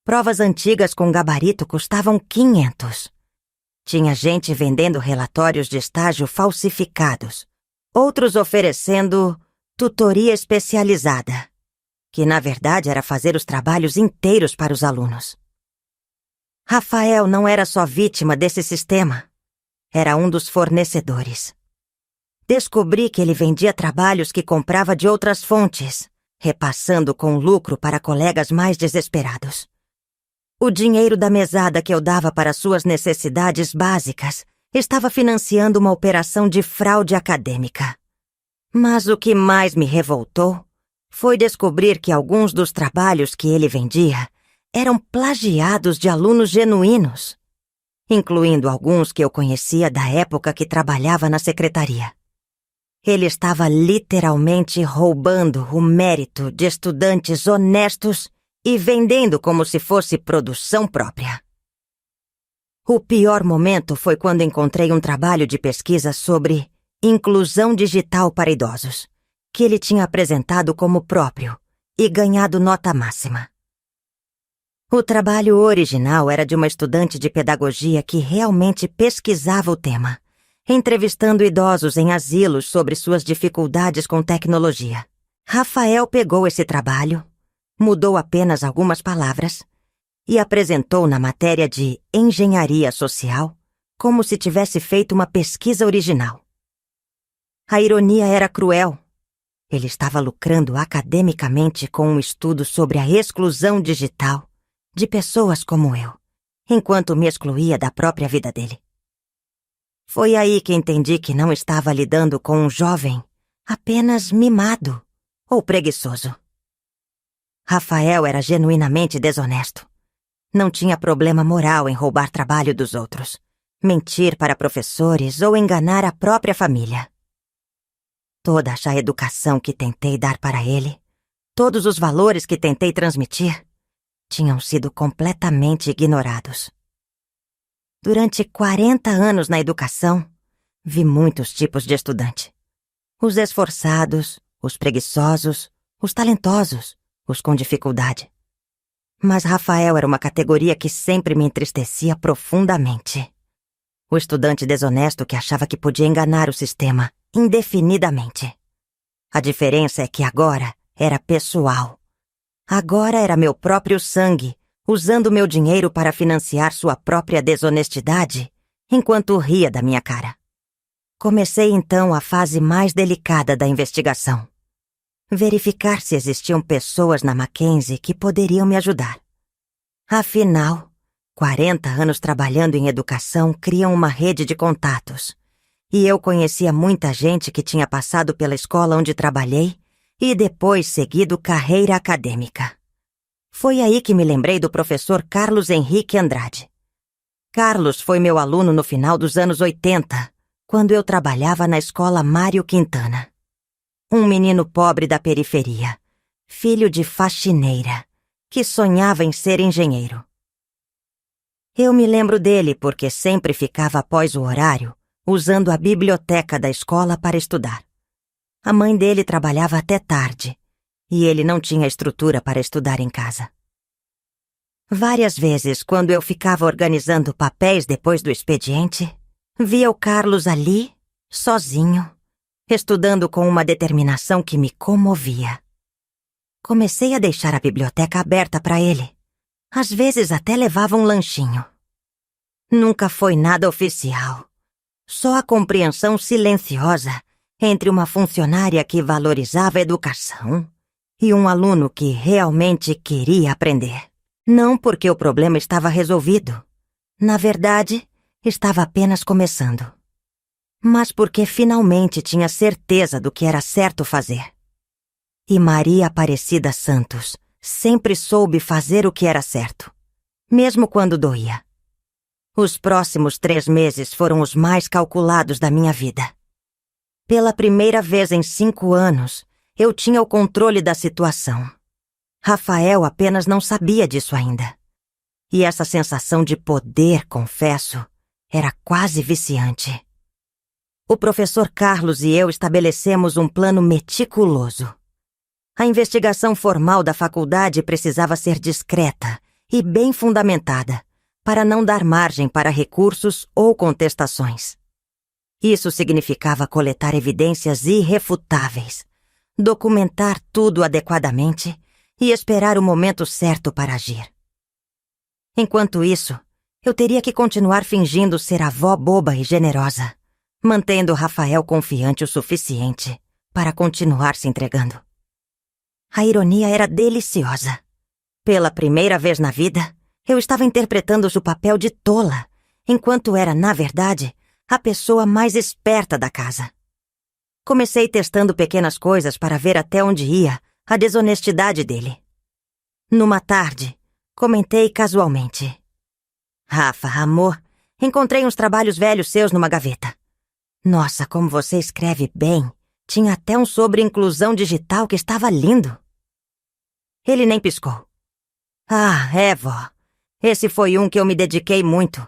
Provas antigas com gabarito custavam 500. Tinha gente vendendo relatórios de estágio falsificados, outros oferecendo tutoria especializada, que na verdade era fazer os trabalhos inteiros para os alunos. Rafael não era só vítima desse sistema, era um dos fornecedores. Descobri que ele vendia trabalhos que comprava de outras fontes, repassando com lucro para colegas mais desesperados. O dinheiro da mesada que eu dava para suas necessidades básicas estava financiando uma operação de fraude acadêmica. Mas o que mais me revoltou foi descobrir que alguns dos trabalhos que ele vendia eram plagiados de alunos genuínos, incluindo alguns que eu conhecia da época que trabalhava na secretaria. Ele estava literalmente roubando o mérito de estudantes honestos e vendendo como se fosse produção própria. O pior momento foi quando encontrei um trabalho de pesquisa sobre inclusão digital para idosos, que ele tinha apresentado como próprio e ganhado nota máxima. O trabalho original era de uma estudante de pedagogia que realmente pesquisava o tema, entrevistando idosos em asilos sobre suas dificuldades com tecnologia. Rafael pegou esse trabalho, mudou apenas algumas palavras e apresentou na matéria de engenharia social como se tivesse feito uma pesquisa original. A ironia era cruel. Ele estava lucrando academicamente com um estudo sobre a exclusão digital de pessoas como eu, enquanto me excluía da própria vida dele. Foi aí que entendi que não estava lidando com um jovem apenas mimado ou preguiçoso. Rafael era genuinamente desonesto. Não tinha problema moral em roubar trabalho dos outros, mentir para professores ou enganar a própria família. Toda a educação que tentei dar para ele, todos os valores que tentei transmitir, tinham sido completamente ignorados. Durante 40 anos na educação, vi muitos tipos de estudante. Os esforçados, os preguiçosos, os talentosos, os com dificuldade. Mas Rafael era uma categoria que sempre me entristecia profundamente. O estudante desonesto que achava que podia enganar o sistema indefinidamente. A diferença é que agora era pessoal. Agora era meu próprio sangue, usando meu dinheiro para financiar sua própria desonestidade, enquanto ria da minha cara. Comecei então a fase mais delicada da investigação. Verificar se existiam pessoas na Mackenzie que poderiam me ajudar. Afinal, 40 anos trabalhando em educação criam uma rede de contatos. E eu conhecia muita gente que tinha passado pela escola onde trabalhei e depois seguido carreira acadêmica. Foi aí que me lembrei do professor Carlos Henrique Andrade. Carlos foi meu aluno no final dos anos 80, quando eu trabalhava na escola Mário Quintana. Um menino pobre da periferia, filho de faxineira, que sonhava em ser engenheiro. Eu me lembro dele porque sempre ficava após o horário, usando a biblioteca da escola para estudar. A mãe dele trabalhava até tarde, e ele não tinha estrutura para estudar em casa. Várias vezes, quando eu ficava organizando papéis depois do expediente, via o Carlos ali, sozinho, estudando com uma determinação que me comovia. Comecei a deixar a biblioteca aberta para ele. Às vezes até levava um lanchinho. Nunca foi nada oficial. Só a compreensão silenciosa entre uma funcionária que valorizava a educação e um aluno que realmente queria aprender. Não porque o problema estava resolvido. Na verdade, Estava apenas começando. Mas porque finalmente tinha certeza do que era certo fazer. E Maria Aparecida Santos sempre soube fazer o que era certo, mesmo quando doía. Os próximos 3 meses foram os mais calculados da minha vida. Pela primeira vez em 5 anos, eu tinha o controle da situação. Rafael apenas não sabia disso ainda. E essa sensação de poder, confesso, era quase viciante. O professor Carlos e eu estabelecemos um plano meticuloso. A investigação formal da faculdade precisava ser discreta e bem fundamentada, para não dar margem para recursos ou contestações. Isso significava coletar evidências irrefutáveis, documentar tudo adequadamente e esperar o momento certo para agir. Enquanto isso, eu teria que continuar fingindo ser avó boba e generosa, mantendo Rafael confiante o suficiente para continuar se entregando. A ironia era deliciosa. Pela primeira vez na vida, eu estava interpretando o papel de tola, enquanto era, na verdade, a pessoa mais esperta da casa. Comecei testando pequenas coisas para ver até onde ia a desonestidade dele. Numa tarde, comentei casualmente: "Rafa, amor, encontrei uns trabalhos velhos seus numa gaveta. Nossa, como você escreve bem. Tinha até um sobre inclusão digital que estava lindo." Ele nem piscou. "Ah, é, vó. Esse foi um que eu me dediquei muito.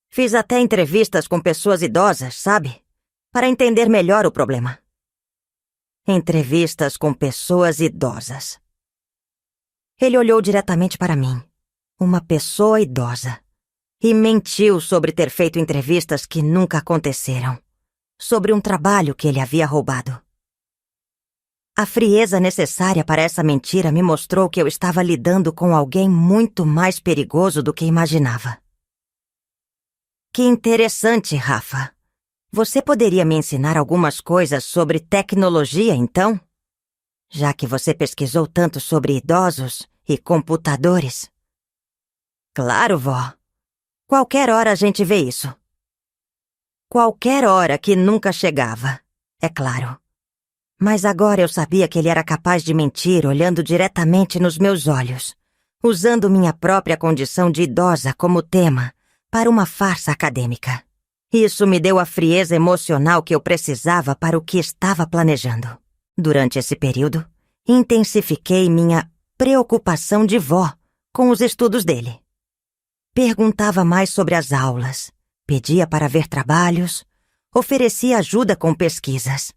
Fiz até entrevistas com pessoas idosas, sabe? Para entender melhor o problema." Entrevistas com pessoas idosas. Ele olhou diretamente para mim, uma pessoa idosa, e mentiu sobre ter feito entrevistas que nunca aconteceram, sobre um trabalho que ele havia roubado. A frieza necessária para essa mentira me mostrou que eu estava lidando com alguém muito mais perigoso do que imaginava. "Que interessante, Rafa. Você poderia me ensinar algumas coisas sobre tecnologia, então? Já que você pesquisou tanto sobre idosos e computadores." "Claro, vó. Qualquer hora a gente vê isso." Qualquer hora que nunca chegava, é claro. Mas agora eu sabia que ele era capaz de mentir olhando diretamente nos meus olhos, usando minha própria condição de idosa como tema para uma farsa acadêmica. Isso me deu a frieza emocional que eu precisava para o que estava planejando. Durante esse período, intensifiquei minha preocupação de vó com os estudos dele. Perguntava mais sobre as aulas, pedia para ver trabalhos, oferecia ajuda com pesquisas.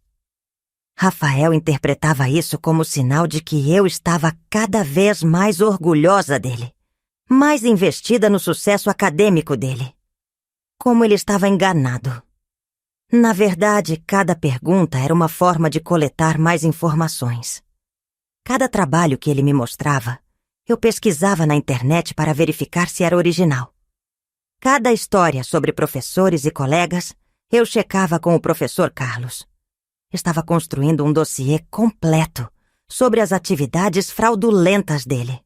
Rafael interpretava isso como sinal de que eu estava cada vez mais orgulhosa dele, mais investida no sucesso acadêmico dele. Como ele estava enganado. Na verdade, cada pergunta era uma forma de coletar mais informações. Cada trabalho que ele me mostrava, eu pesquisava na internet para verificar se era original. Cada história sobre professores e colegas, eu checava com o professor Carlos. Estava construindo um dossiê completo sobre as atividades fraudulentas dele.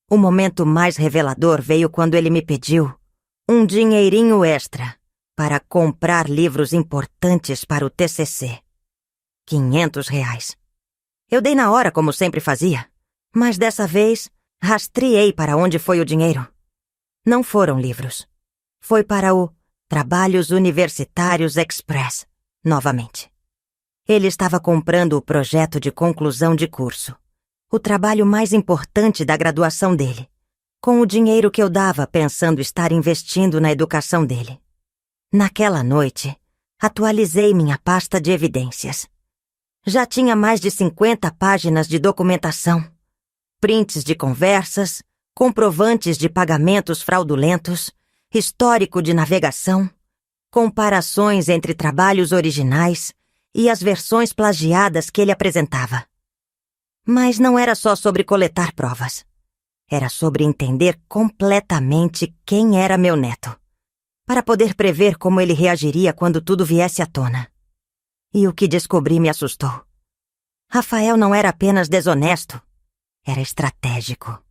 O momento mais revelador veio quando ele me pediu um dinheirinho extra para comprar livros importantes para o TCC. R$ 500. Eu dei na hora, como sempre fazia, mas dessa vez rastreei para onde foi o dinheiro. Não foram livros. Foi para o Trabalhos Universitários Express, novamente. Ele estava comprando o projeto de conclusão de curso, o trabalho mais importante da graduação dele, com o dinheiro que eu dava pensando estar investindo na educação dele. Naquela noite, atualizei minha pasta de evidências. Já tinha mais de 50 páginas de documentação, prints de conversas, comprovantes de pagamentos fraudulentos, histórico de navegação, comparações entre trabalhos originais e as versões plagiadas que ele apresentava. Mas não era só sobre coletar provas. Era sobre entender completamente quem era meu neto, para poder prever como ele reagiria quando tudo viesse à tona. E o que descobri me assustou. Rafael não era apenas desonesto, era estratégico.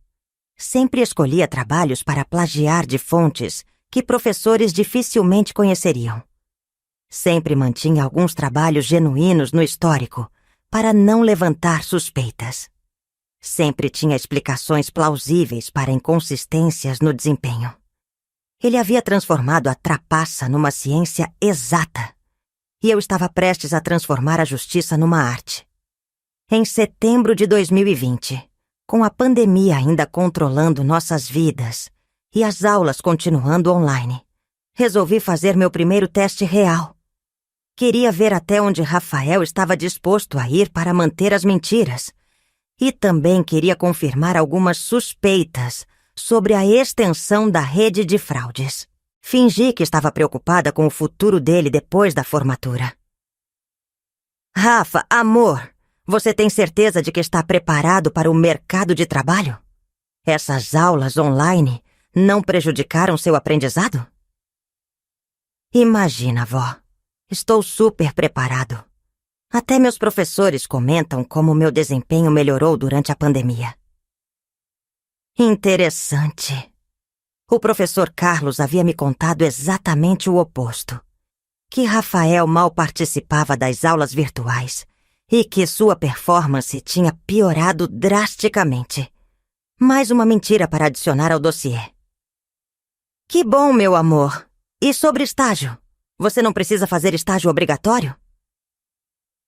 Sempre escolhia trabalhos para plagiar de fontes que professores dificilmente conheceriam. Sempre mantinha alguns trabalhos genuínos no histórico para não levantar suspeitas. Sempre tinha explicações plausíveis para inconsistências no desempenho. Ele havia transformado a trapaça numa ciência exata, e eu estava prestes a transformar a justiça numa arte. Em setembro de 2020, com a pandemia ainda controlando nossas vidas e as aulas continuando online, resolvi fazer meu primeiro teste real. Queria ver até onde Rafael estava disposto a ir para manter as mentiras, e também queria confirmar algumas suspeitas sobre a extensão da rede de fraudes. Fingi que estava preocupada com o futuro dele depois da formatura. Rafa, amor, você tem certeza de que está preparado para o mercado de trabalho? Essas aulas online não prejudicaram seu aprendizado? Imagina, vó. Estou super preparado. Até meus professores comentam como meu desempenho melhorou durante a pandemia. Interessante. O professor Carlos havia me contado exatamente o oposto. Que Rafael mal participava das aulas virtuais e que sua performance tinha piorado drasticamente. Mais uma mentira para adicionar ao dossiê. Que bom, meu amor. E sobre estágio? Você não precisa fazer estágio obrigatório?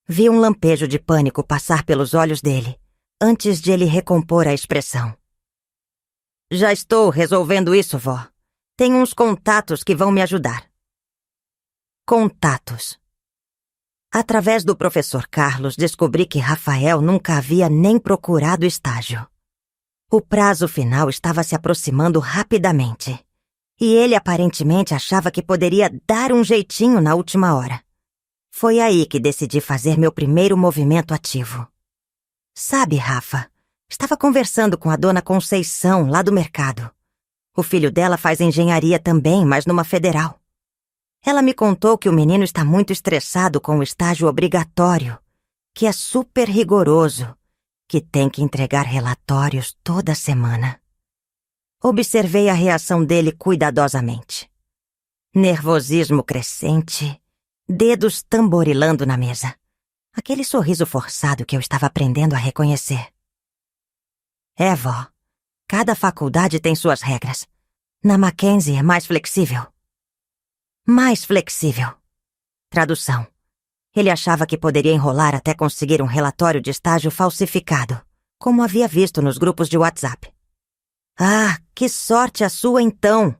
Vi um lampejo de pânico passar pelos olhos dele, antes de ele recompor a expressão. Já estou resolvendo isso, vó. Tenho uns contatos que vão me ajudar. Contatos. Através do professor Carlos, descobri que Rafael nunca havia nem procurado estágio. O prazo final estava se aproximando rapidamente. E ele aparentemente achava que poderia dar um jeitinho na última hora. Foi aí que decidi fazer meu primeiro movimento ativo. Sabe, Rafa, estava conversando com a dona Conceição, lá do mercado. O filho dela faz engenharia também, mas numa federal. Ela me contou que o menino está muito estressado com o estágio obrigatório, que é super rigoroso, que tem que entregar relatórios toda semana. Observei a reação dele cuidadosamente. Nervosismo crescente, dedos tamborilando na mesa. Aquele sorriso forçado que eu estava aprendendo a reconhecer. É, vó. Cada faculdade tem suas regras. Na Mackenzie é mais flexível. Mais flexível. Tradução. Ele achava que poderia enrolar até conseguir um relatório de estágio falsificado, como havia visto nos grupos de WhatsApp. Ah, que sorte a sua então!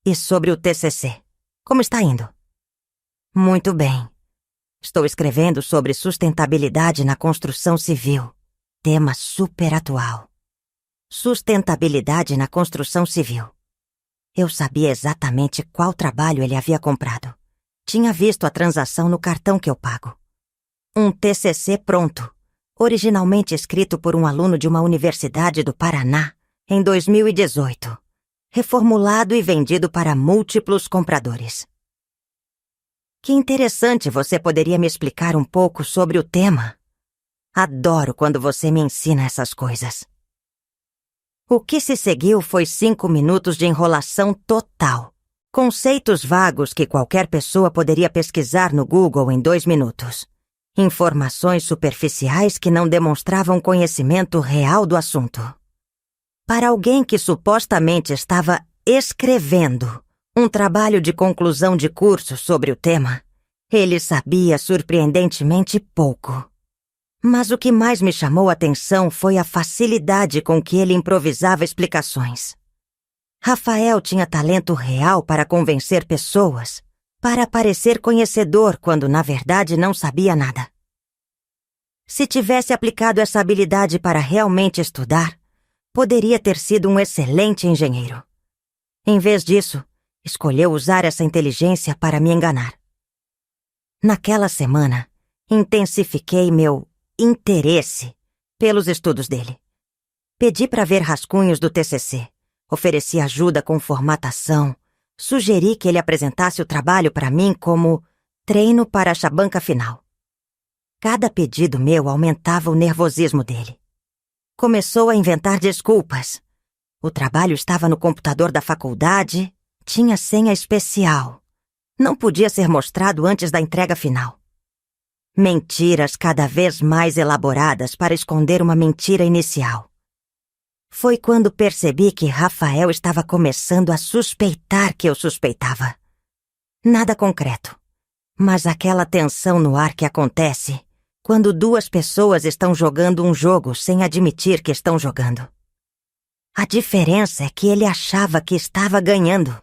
E sobre o TCC? Como está indo? Muito bem. Estou escrevendo sobre sustentabilidade na construção civil. Tema super atual. Sustentabilidade na construção civil. Eu sabia exatamente qual trabalho ele havia comprado. Tinha visto a transação no cartão que eu pago. Um TCC pronto, originalmente escrito por um aluno de uma universidade do Paraná, em 2018, reformulado e vendido para múltiplos compradores. Que interessante, você poderia me explicar um pouco sobre o tema? Adoro quando você me ensina essas coisas. O que se seguiu foi 5 minutos de enrolação total. Conceitos vagos que qualquer pessoa poderia pesquisar no Google em 2 minutos. Informações superficiais que não demonstravam conhecimento real do assunto. Para alguém que supostamente estava escrevendo um trabalho de conclusão de curso sobre o tema, ele sabia surpreendentemente pouco. Mas o que mais me chamou a atenção foi a facilidade com que ele improvisava explicações. Rafael tinha talento real para convencer pessoas, para parecer conhecedor quando na verdade não sabia nada. Se tivesse aplicado essa habilidade para realmente estudar, poderia ter sido um excelente engenheiro. Em vez disso, escolheu usar essa inteligência para me enganar. Naquela semana, intensifiquei meu interesse pelos estudos dele. Pedi para ver rascunhos do TCC, ofereci ajuda com formatação, sugeri que ele apresentasse o trabalho para mim como treino para a chabanca final. Cada pedido meu aumentava o nervosismo dele. Começou a inventar desculpas. O trabalho estava no computador da faculdade, tinha senha especial. Não podia ser mostrado antes da entrega final. Mentiras cada vez mais elaboradas para esconder uma mentira inicial. Foi quando percebi que Rafael estava começando a suspeitar que eu suspeitava. Nada concreto, mas aquela tensão no ar que acontece quando duas pessoas estão jogando um jogo sem admitir que estão jogando. A diferença é que ele achava que estava ganhando.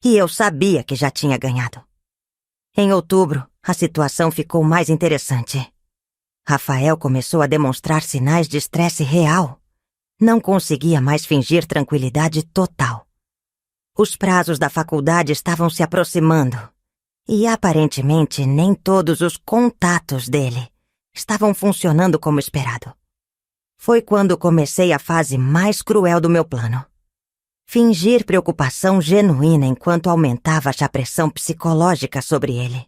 E eu sabia que já tinha ganhado. Em outubro, a situação ficou mais interessante. Rafael começou a demonstrar sinais de estresse real. Não conseguia mais fingir tranquilidade total. Os prazos da faculdade estavam se aproximando. E aparentemente nem todos os contatos dele estavam funcionando como esperado. Foi quando comecei a fase mais cruel do meu plano. Fingir preocupação genuína enquanto aumentava a pressão psicológica sobre ele.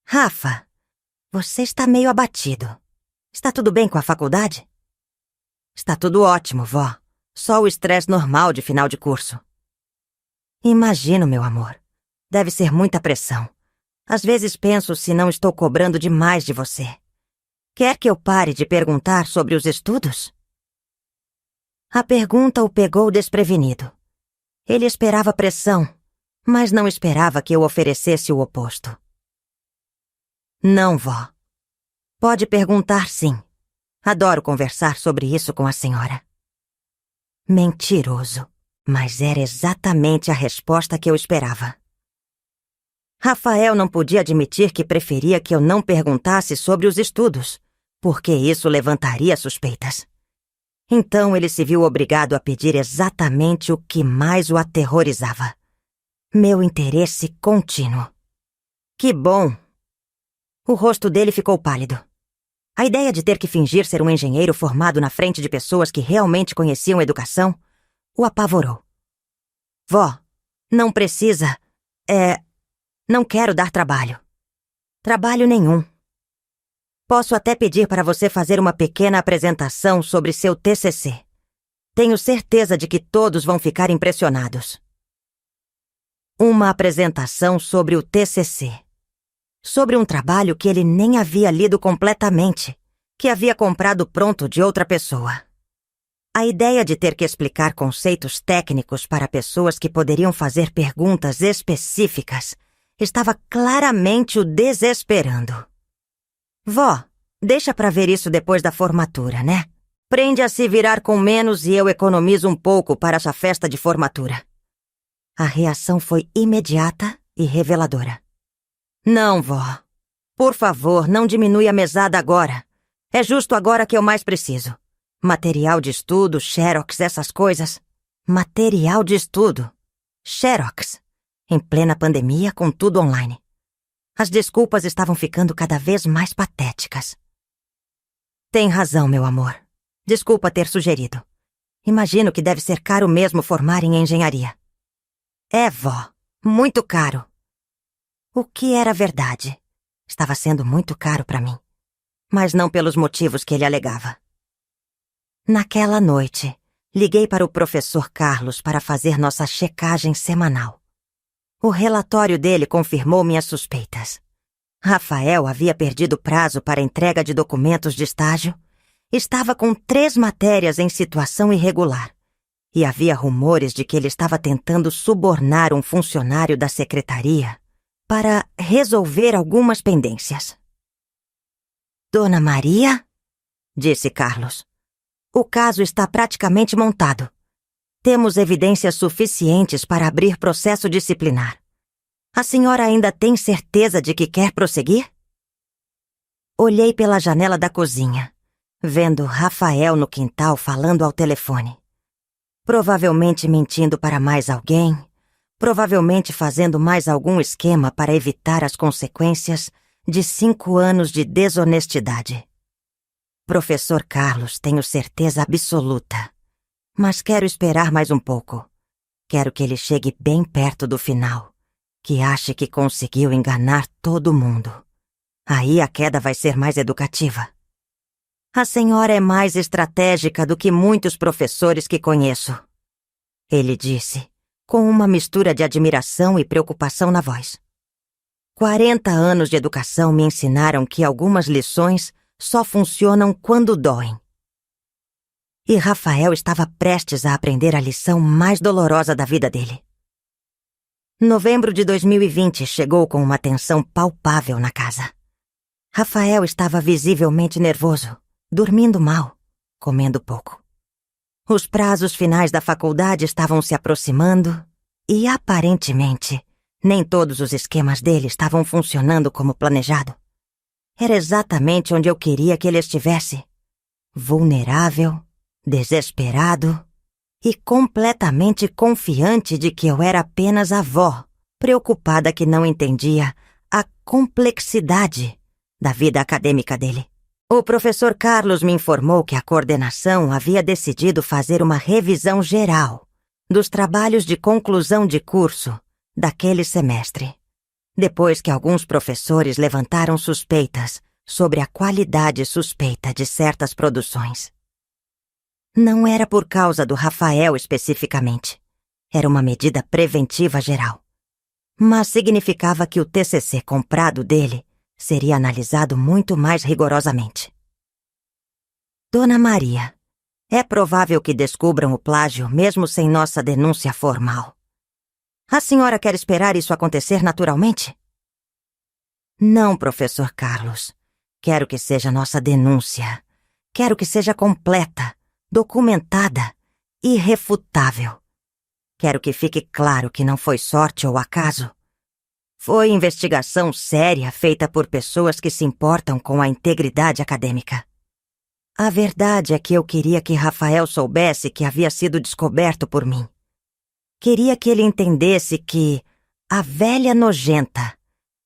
Rafa, você está meio abatido. Está tudo bem com a faculdade? Está tudo ótimo, vó. Só o estresse normal de final de curso. Imagino, meu amor. Deve ser muita pressão. Às vezes penso se não estou cobrando demais de você. Quer que eu pare de perguntar sobre os estudos? A pergunta o pegou desprevenido. Ele esperava pressão, mas não esperava que eu oferecesse o oposto. Não, vó. Pode perguntar, sim. Adoro conversar sobre isso com a senhora. Mentiroso, mas era exatamente a resposta que eu esperava. Rafael não podia admitir que preferia que eu não perguntasse sobre os estudos, porque isso levantaria suspeitas. Então ele se viu obrigado a pedir exatamente o que mais o aterrorizava. Meu interesse contínuo. Que bom! O rosto dele ficou pálido. A ideia de ter que fingir ser um engenheiro formado na frente de pessoas que realmente conheciam educação o apavorou. Vó, não precisa... Não quero dar trabalho. Trabalho nenhum. Posso até pedir para você fazer uma pequena apresentação sobre seu TCC. Tenho certeza de que todos vão ficar impressionados. Uma apresentação sobre o TCC. Sobre um trabalho que ele nem havia lido completamente, que havia comprado pronto de outra pessoa. A ideia de ter que explicar conceitos técnicos para pessoas que poderiam fazer perguntas específicas estava claramente o desesperando. Vó, deixa pra ver isso depois da formatura, né? Aprende a se virar com menos e eu economizo um pouco para essa festa de formatura. A reação foi imediata e reveladora. Não, vó. Por favor, não diminui a mesada agora. É justo agora que eu mais preciso. Material de estudo, xerox, essas coisas. Material de estudo. Xerox. Em plena pandemia, com tudo online. As desculpas estavam ficando cada vez mais patéticas. Tem razão, meu amor. Desculpa ter sugerido. Imagino que deve ser caro mesmo formar em engenharia. É, vó. Muito caro. O que era verdade? Estava sendo muito caro para mim. Mas não pelos motivos que ele alegava. Naquela noite, liguei para o professor Carlos para fazer nossa checagem semanal. O relatório dele confirmou minhas suspeitas. Rafael havia perdido prazo para entrega de documentos de estágio, estava com 3 matérias em situação irregular, e havia rumores de que ele estava tentando subornar um funcionário da secretaria para resolver algumas pendências. Dona Maria? Disse Carlos. O caso está praticamente montado. Temos evidências suficientes para abrir processo disciplinar. A senhora ainda tem certeza de que quer prosseguir? Olhei pela janela da cozinha, vendo Rafael no quintal falando ao telefone. Provavelmente mentindo para mais alguém, provavelmente fazendo mais algum esquema para evitar as consequências de 5 anos de desonestidade. Professor Carlos, tenho certeza absoluta. Mas quero esperar mais um pouco. Quero que ele chegue bem perto do final, que ache que conseguiu enganar todo mundo. Aí a queda vai ser mais educativa. A senhora é mais estratégica do que muitos professores que conheço. Ele disse, com uma mistura de admiração e preocupação na voz. 40 anos de educação me ensinaram que algumas lições só funcionam quando doem. E Rafael estava prestes a aprender a lição mais dolorosa da vida dele. Novembro de 2020 chegou com uma tensão palpável na casa. Rafael estava visivelmente nervoso, dormindo mal, comendo pouco. Os prazos finais da faculdade estavam se aproximando e, aparentemente, nem todos os esquemas dele estavam funcionando como planejado. Era exatamente onde eu queria que ele estivesse. Vulnerável, desesperado e completamente confiante de que eu era apenas a avó, preocupada que não entendia a complexidade da vida acadêmica dele. O professor Carlos me informou que a coordenação havia decidido fazer uma revisão geral dos trabalhos de conclusão de curso daquele semestre, depois que alguns professores levantaram suspeitas sobre a qualidade suspeita de certas produções. Não era por causa do Rafael especificamente. Era uma medida preventiva geral. Mas significava que o TCC comprado dele seria analisado muito mais rigorosamente. Dona Maria, é provável que descubram o plágio mesmo sem nossa denúncia formal. A senhora quer esperar isso acontecer naturalmente? Não, professor Carlos. Quero que seja nossa denúncia. Quero que seja completa, documentada, irrefutável. Quero que fique claro que não foi sorte ou acaso. Foi investigação séria feita por pessoas que se importam com a integridade acadêmica. A verdade é que eu queria que Rafael soubesse que havia sido descoberto por mim. Queria que ele entendesse que a velha nojenta,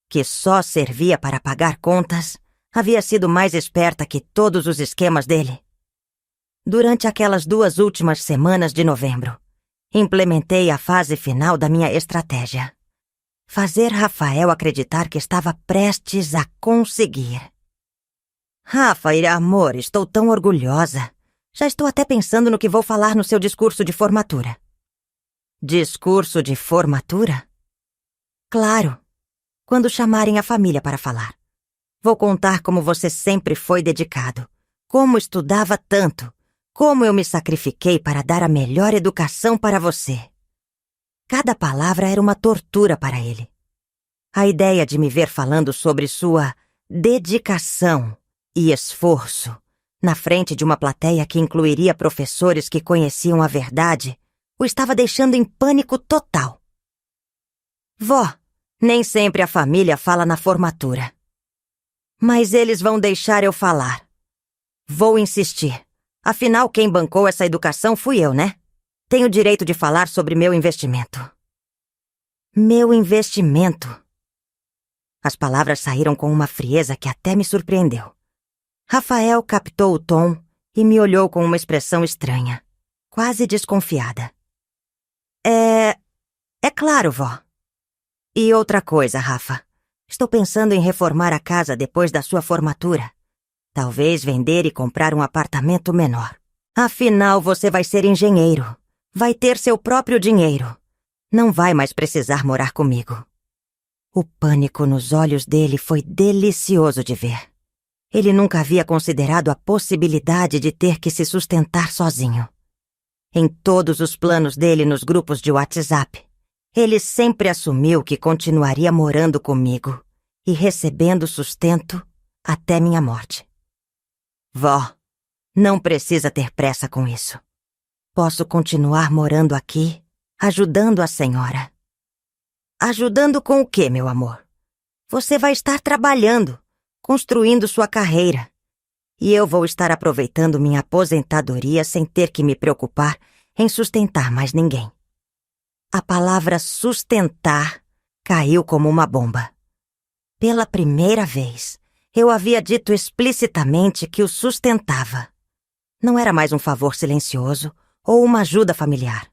que só servia para pagar contas, havia sido mais esperta que todos os esquemas dele. Durante aquelas 2 últimas semanas de novembro, implementei a fase final da minha estratégia. Fazer Rafael acreditar que estava prestes a conseguir. Rafa, amor, estou tão orgulhosa. Já estou até pensando no que vou falar no seu discurso de formatura. Discurso de formatura? Claro, quando chamarem a família para falar. Vou contar como você sempre foi dedicado, como estudava tanto, como eu me sacrifiquei para dar a melhor educação para você. Cada palavra era uma tortura para ele. A ideia de me ver falando sobre sua dedicação e esforço na frente de uma plateia que incluiria professores que conheciam a verdade o estava deixando em pânico total. Vó, nem sempre a família fala na formatura. Mas eles vão deixar eu falar. Vou insistir. Afinal, quem bancou essa educação fui eu, né? Tenho direito de falar sobre meu investimento. Meu investimento. As palavras saíram com uma frieza que até me surpreendeu. Rafael captou o tom e me olhou com uma expressão estranha, quase desconfiada. É claro, vó. E outra coisa, Rafa. Estou pensando em reformar a casa depois da sua formatura. Talvez vender e comprar um apartamento menor. Afinal, você vai ser engenheiro. Vai ter seu próprio dinheiro. Não vai mais precisar morar comigo. O pânico nos olhos dele foi delicioso de ver. Ele nunca havia considerado a possibilidade de ter que se sustentar sozinho. Em todos os planos dele nos grupos de WhatsApp, ele sempre assumiu que continuaria morando comigo e recebendo sustento até minha morte. Vó, não precisa ter pressa com isso. Posso continuar morando aqui, ajudando a senhora. Ajudando com o quê, meu amor? Você vai estar trabalhando, construindo sua carreira. E eu vou estar aproveitando minha aposentadoria sem ter que me preocupar em sustentar mais ninguém. A palavra sustentar caiu como uma bomba. Pela primeira vez, eu havia dito explicitamente que o sustentava. Não era mais um favor silencioso ou uma ajuda familiar.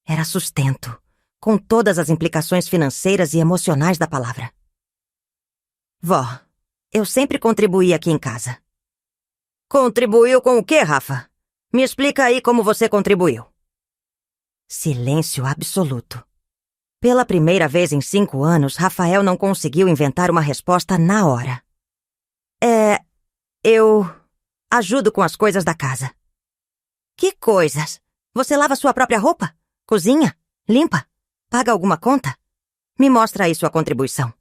Era sustento, com todas as implicações financeiras e emocionais da palavra. Vó, eu sempre contribuí aqui em casa. Contribuiu com o quê, Rafa? Me explica aí como você contribuiu. Silêncio absoluto. Pela primeira vez em 5 anos, Rafael não conseguiu inventar uma resposta na hora. Eu ajudo com as coisas da casa. Que coisas? Você lava sua própria roupa? Cozinha? Limpa? Paga alguma conta? Me mostra aí sua contribuição.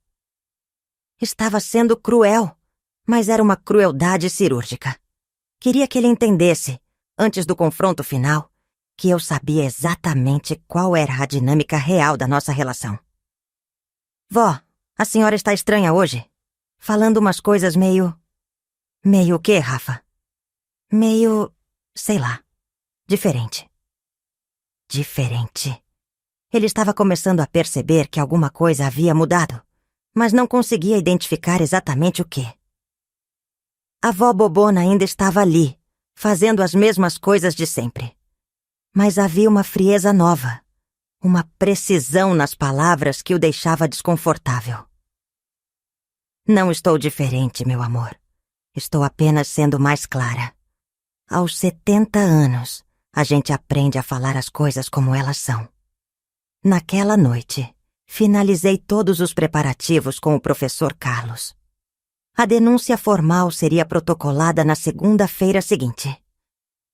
Estava sendo cruel, mas era uma crueldade cirúrgica. Queria que ele entendesse, antes do confronto final, que eu sabia exatamente qual era a dinâmica real da nossa relação. Vó, a senhora está estranha hoje. Falando umas coisas meio... Meio o quê, Rafa? Meio... sei lá. Diferente. Diferente. Ele estava começando a perceber que alguma coisa havia mudado, mas não conseguia identificar exatamente o quê. A vó Bobona ainda estava ali, fazendo as mesmas coisas de sempre. Mas havia uma frieza nova, uma precisão nas palavras que o deixava desconfortável. Não estou diferente, meu amor. Estou apenas sendo mais clara. Aos 70 anos, a gente aprende a falar as coisas como elas são. Naquela noite, finalizei todos os preparativos com o professor Carlos. A denúncia formal seria protocolada na segunda-feira seguinte.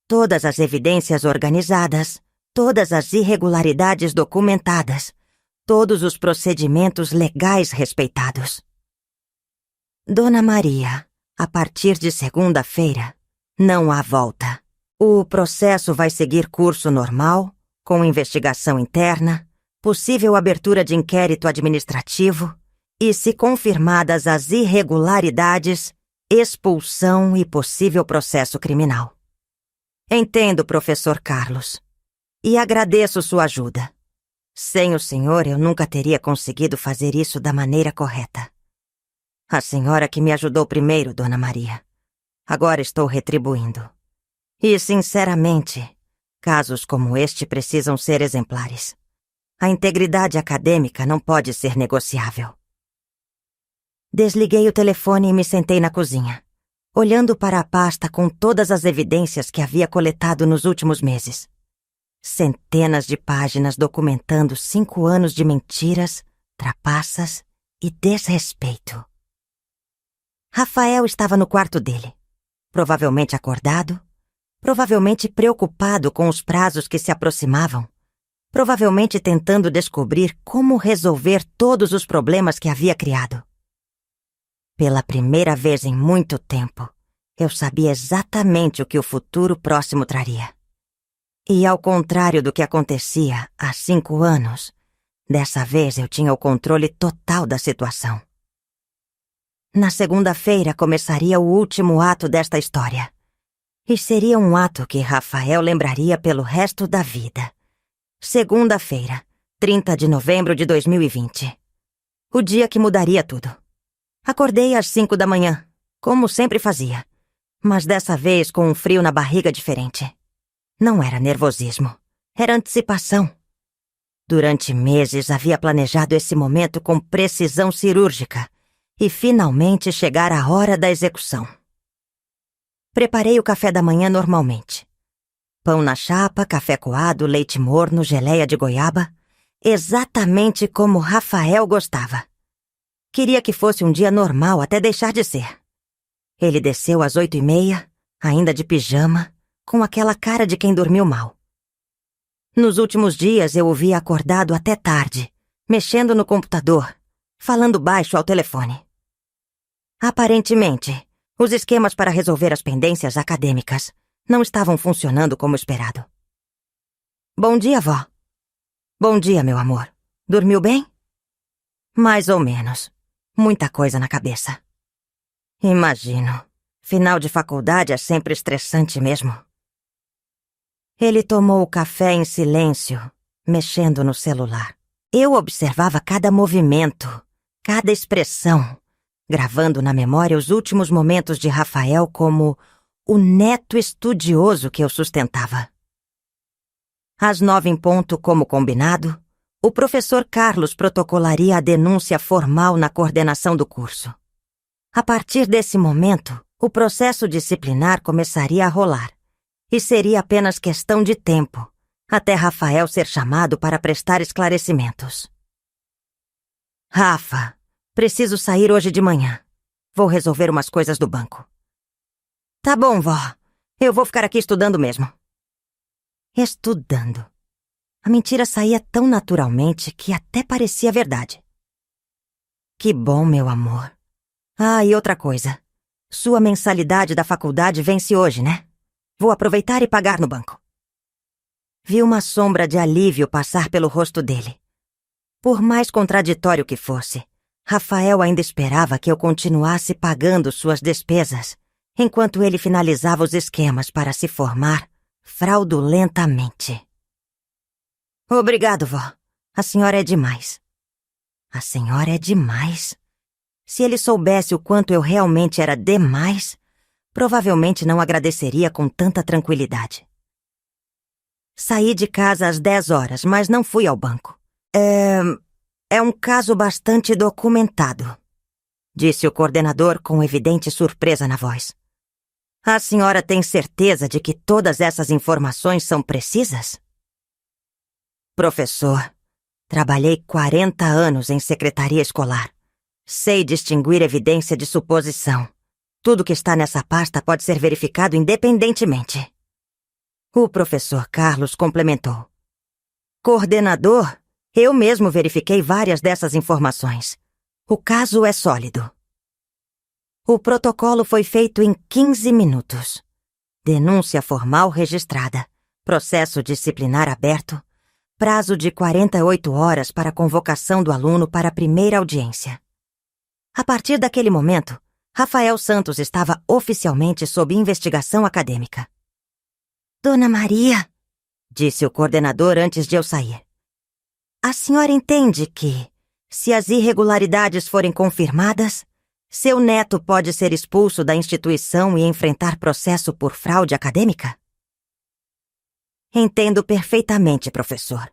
Todas as evidências organizadas, todas as irregularidades documentadas, todos os procedimentos legais respeitados. Dona Maria, a partir de segunda-feira, não há volta. O processo vai seguir curso normal, com investigação interna, possível abertura de inquérito administrativo e, se confirmadas as irregularidades, expulsão e possível processo criminal. Entendo, professor Carlos, e agradeço sua ajuda. Sem o senhor, eu nunca teria conseguido fazer isso da maneira correta. A senhora que me ajudou primeiro, Dona Maria. Agora estou retribuindo. E, sinceramente, casos como este precisam ser exemplares. A integridade acadêmica não pode ser negociável. Desliguei o telefone e me sentei na cozinha, olhando para a pasta com todas as evidências que havia coletado nos últimos meses. Centenas de páginas documentando 5 anos de mentiras, trapaças e desrespeito. Rafael estava no quarto dele, provavelmente acordado, provavelmente preocupado com os prazos que se aproximavam, provavelmente tentando descobrir como resolver todos os problemas que havia criado. Pela primeira vez em muito tempo, eu sabia exatamente o que o futuro próximo traria. E ao contrário do que acontecia há 5 anos, dessa vez eu tinha o controle total da situação. Na segunda-feira começaria o último ato desta história. E seria um ato que Rafael lembraria pelo resto da vida. Segunda-feira, 30 de novembro de 2020. O dia que mudaria tudo. Acordei às 5 da manhã, como sempre fazia, mas dessa vez com um frio na barriga diferente. Não era nervosismo, era antecipação. Durante meses havia planejado esse momento com precisão cirúrgica e finalmente chegar a hora da execução. Preparei o café da manhã normalmente. Pão na chapa, café coado, leite morno, geleia de goiaba, exatamente como Rafael gostava. Queria que fosse um dia normal até deixar de ser. Ele desceu às 8h30, ainda de pijama, com aquela cara de quem dormiu mal. Nos últimos dias eu o via acordado até tarde, mexendo no computador, falando baixo ao telefone. Aparentemente, os esquemas para resolver as pendências acadêmicas não estavam funcionando como esperado. Bom dia, vó. Bom dia, meu amor. Dormiu bem? Mais ou menos. Muita coisa na cabeça. Imagino. Final de faculdade é sempre estressante mesmo. Ele tomou o café em silêncio, mexendo no celular. Eu observava cada movimento, cada expressão, gravando na memória os últimos momentos de Rafael como o neto estudioso que eu sustentava. Às 9 em ponto, como combinado, o professor Carlos protocolaria a denúncia formal na coordenação do curso. A partir desse momento, o processo disciplinar começaria a rolar, e seria apenas questão de tempo, até Rafael ser chamado para prestar esclarecimentos. Rafa, preciso sair hoje de manhã. Vou resolver umas coisas do banco. Tá bom, vó. Eu vou ficar aqui estudando mesmo. Estudando. A mentira saía tão naturalmente que até parecia verdade. Que bom, meu amor. Ah, e outra coisa. Sua mensalidade da faculdade vence hoje, né? Vou aproveitar e pagar no banco. Vi uma sombra de alívio passar pelo rosto dele. Por mais contraditório que fosse, Rafael ainda esperava que eu continuasse pagando suas despesas, enquanto ele finalizava os esquemas para se formar fraudulentamente. Obrigado, vó. A senhora é demais. A senhora é demais. Se ele soubesse o quanto eu realmente era demais, provavelmente não agradeceria com tanta tranquilidade. Saí de casa às 10 horas, mas não fui ao banco. É um caso bastante documentado, disse o coordenador com evidente surpresa na voz. A senhora tem certeza de que todas essas informações são precisas? Professor, trabalhei 40 anos em secretaria escolar. Sei distinguir evidência de suposição. Tudo que está nessa pasta pode ser verificado independentemente. O professor Carlos complementou. Coordenador, eu mesmo verifiquei várias dessas informações. O caso é sólido. O protocolo foi feito em 15 minutos. Denúncia formal registrada. Processo disciplinar aberto. Prazo de 48 horas para a convocação do aluno para a primeira audiência. A partir daquele momento, Rafael Santos estava oficialmente sob investigação acadêmica. Dona Maria, disse o coordenador antes de eu sair. A senhora entende que, se as irregularidades forem confirmadas, seu neto pode ser expulso da instituição e enfrentar processo por fraude acadêmica? Entendo perfeitamente, professor.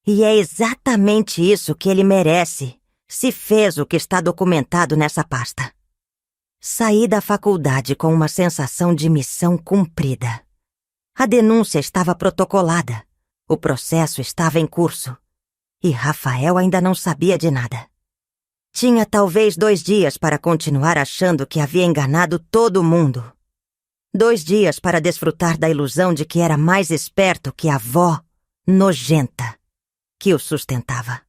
E é exatamente isso que ele merece, se fez o que está documentado nessa pasta. Saí da faculdade com uma sensação de missão cumprida. A denúncia estava protocolada, o processo estava em curso, e Rafael ainda não sabia de nada. Tinha talvez 2 dias para continuar achando que havia enganado todo mundo. 2 dias para desfrutar da ilusão de que era mais esperto que a avó nojenta que o sustentava.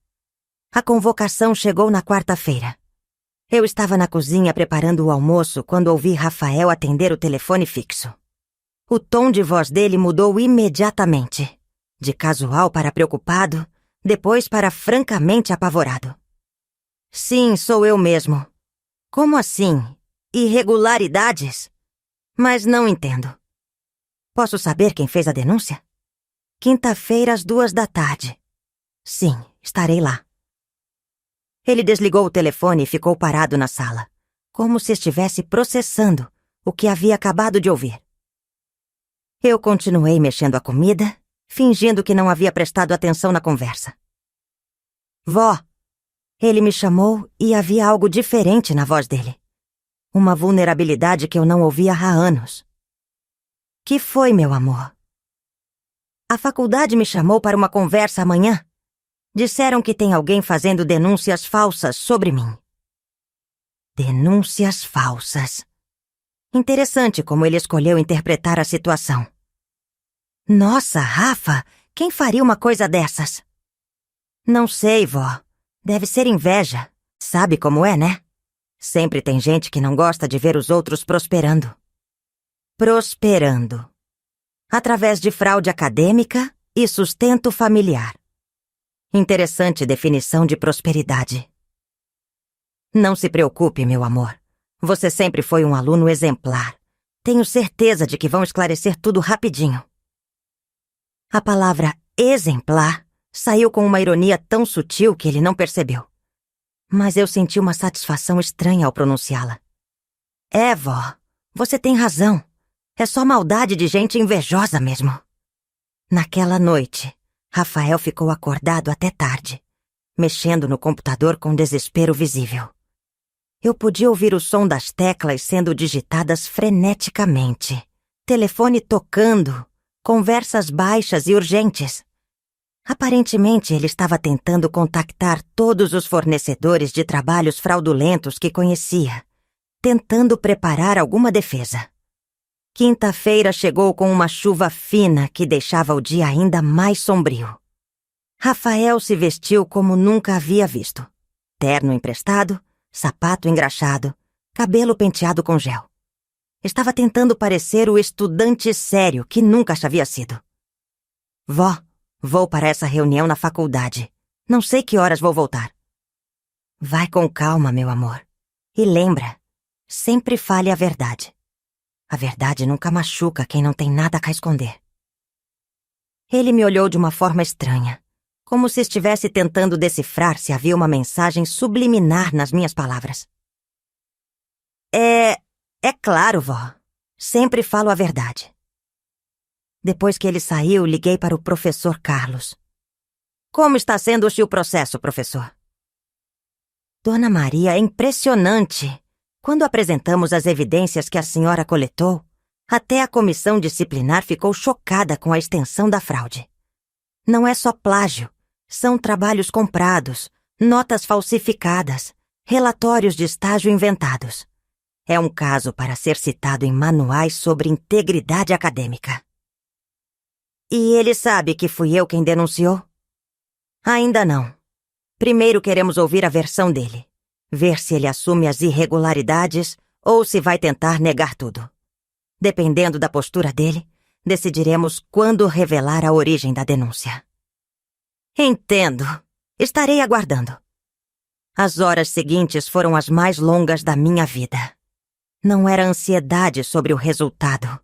A convocação chegou na quarta-feira. Eu estava na cozinha preparando o almoço quando ouvi Rafael atender o telefone fixo. O tom de voz dele mudou imediatamente, de casual para preocupado, depois para francamente apavorado. Sim, sou eu mesmo. Como assim? Irregularidades? Mas não entendo. Posso saber quem fez a denúncia? Quinta-feira às 2 da tarde. Sim, estarei lá. Ele desligou o telefone e ficou parado na sala, como se estivesse processando o que havia acabado de ouvir. Eu continuei mexendo a comida, fingindo que não havia prestado atenção na conversa. Vó! Ele me chamou e havia algo diferente na voz dele. Uma vulnerabilidade que eu não ouvia há anos. Que foi, meu amor? A faculdade me chamou para uma conversa amanhã. Disseram que tem alguém fazendo denúncias falsas sobre mim. Denúncias falsas. Interessante como ele escolheu interpretar a situação. Nossa, Rafa, quem faria uma coisa dessas? Não sei, vó. Deve ser inveja. Sabe como é, né? Sempre tem gente que não gosta de ver os outros prosperando. Prosperando. Através de fraude acadêmica e sustento familiar. Interessante definição de prosperidade. Não se preocupe, meu amor. Você sempre foi um aluno exemplar. Tenho certeza de que vão esclarecer tudo rapidinho. A palavra exemplar saiu com uma ironia tão sutil que ele não percebeu. Mas eu senti uma satisfação estranha ao pronunciá-la. É, vó, você tem razão. É só maldade de gente invejosa mesmo. Naquela noite, Rafael ficou acordado até tarde, mexendo no computador com desespero visível. Eu podia ouvir o som das teclas sendo digitadas freneticamente, telefone tocando, Conversas baixas e urgentes. Aparentemente, ele estava tentando contactar todos os fornecedores de trabalhos fraudulentos que conhecia, tentando preparar alguma defesa. Quinta-feira chegou com uma chuva fina que deixava o dia ainda mais sombrio. Rafael se vestiu como nunca havia visto. Terno emprestado, sapato engraxado, cabelo penteado com gel. Estava tentando parecer o estudante sério que nunca havia sido. Vó, vou para essa reunião na faculdade. Não sei que horas vou voltar. Vai com calma, meu amor. E lembra, sempre fale a verdade. A verdade nunca machuca quem não tem nada a esconder. Ele me olhou de uma forma estranha, como se estivesse tentando decifrar se havia uma mensagem subliminar nas minhas palavras. É claro, vó. Sempre falo a verdade. Depois que ele saiu, liguei para o professor Carlos. Como está sendo o processo, professor? Dona Maria, é impressionante. Quando apresentamos as evidências que a senhora coletou, até a comissão disciplinar ficou chocada com a extensão da fraude. Não é só plágio, são trabalhos comprados, notas falsificadas, relatórios de estágio inventados. É um caso para ser citado em manuais sobre integridade acadêmica. E ele sabe que fui eu quem denunciou? Ainda não. Primeiro queremos ouvir a versão dele. Ver se ele assume as irregularidades ou se vai tentar negar tudo. Dependendo da postura dele, decidiremos quando revelar a origem da denúncia. Entendo. Estarei aguardando. As horas seguintes foram as mais longas da minha vida. Não era ansiedade sobre o resultado.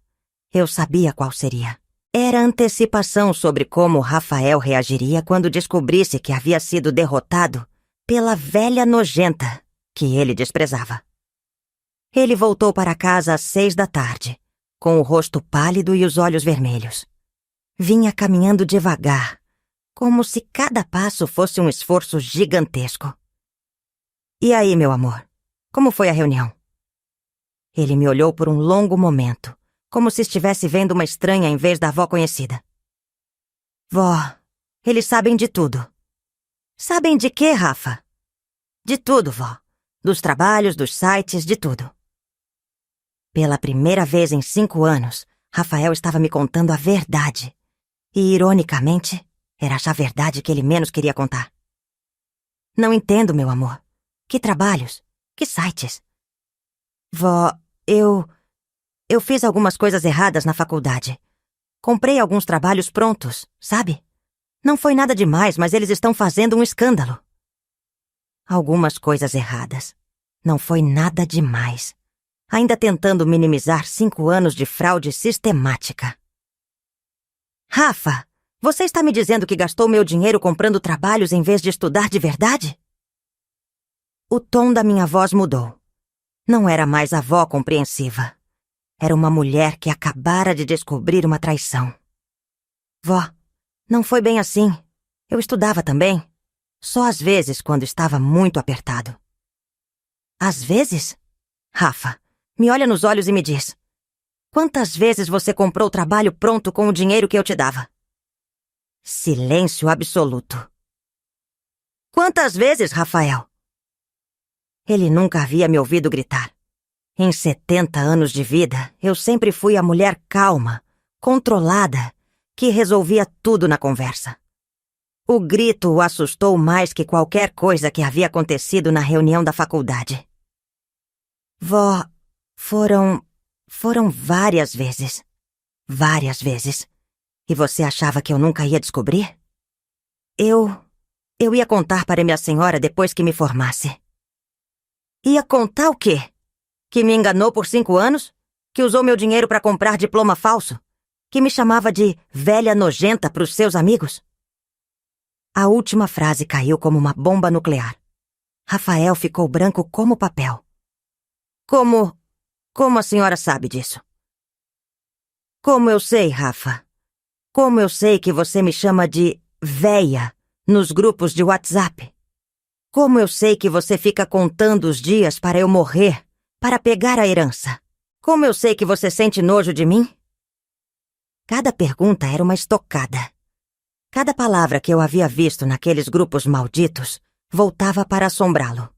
Eu sabia qual seria. Era antecipação sobre como Rafael reagiria quando descobrisse que havia sido derrotado pela velha nojenta que ele desprezava. Ele voltou para casa às 6 da tarde, com o rosto pálido e os olhos vermelhos. Vinha caminhando devagar, como se cada passo fosse um esforço gigantesco. E aí, meu amor, como foi a reunião? Ele me olhou por um longo momento, como se estivesse vendo uma estranha em vez da avó conhecida. Vó, eles sabem de tudo. Sabem de quê, Rafa? De tudo, vó. Dos trabalhos, dos sites, de tudo. Pela primeira vez em 5 anos, Rafael estava me contando a verdade. E, ironicamente, era a verdade que ele menos queria contar. Não entendo, meu amor. Que trabalhos? Que sites? Vó, eu fiz algumas coisas erradas na faculdade. Comprei alguns trabalhos prontos, sabe? Não foi nada demais, mas eles estão fazendo um escândalo. Algumas coisas erradas. Não foi nada demais. Ainda tentando minimizar 5 anos de fraude sistemática. Rafa, você está me dizendo que gastou meu dinheiro comprando trabalhos em vez de estudar de verdade? O tom da minha voz mudou. Não era mais a avó compreensiva. Era uma mulher que acabara de descobrir uma traição. Vó, não foi bem assim. Eu estudava também. Só às vezes, quando estava muito apertado. Às vezes? Rafa, me olha nos olhos e me diz. Quantas vezes você comprou trabalho pronto com o dinheiro que eu te dava? Silêncio absoluto. Quantas vezes, Rafael? Ele nunca havia me ouvido gritar. Em 70 anos de vida, eu sempre fui a mulher calma, controlada, que resolvia tudo na conversa. O grito o assustou mais que qualquer coisa que havia acontecido na reunião da faculdade. Vó, foram várias vezes. Várias vezes. E você achava que eu nunca ia descobrir? Eu ia contar para minha senhora depois que me formasse. Ia contar o quê? Que me enganou por 5 anos? Que usou meu dinheiro para comprar diploma falso? Que me chamava de velha nojenta para os seus amigos? A última frase caiu como uma bomba nuclear. Rafael ficou branco como papel. Como a senhora sabe disso? Como eu sei, Rafa? Como eu sei que você me chama de véia nos grupos de WhatsApp? Como eu sei que você fica contando os dias para eu morrer, para pegar a herança? Como eu sei que você sente nojo de mim? Cada pergunta era uma estocada. Cada palavra que eu havia visto naqueles grupos malditos voltava para assombrá-lo.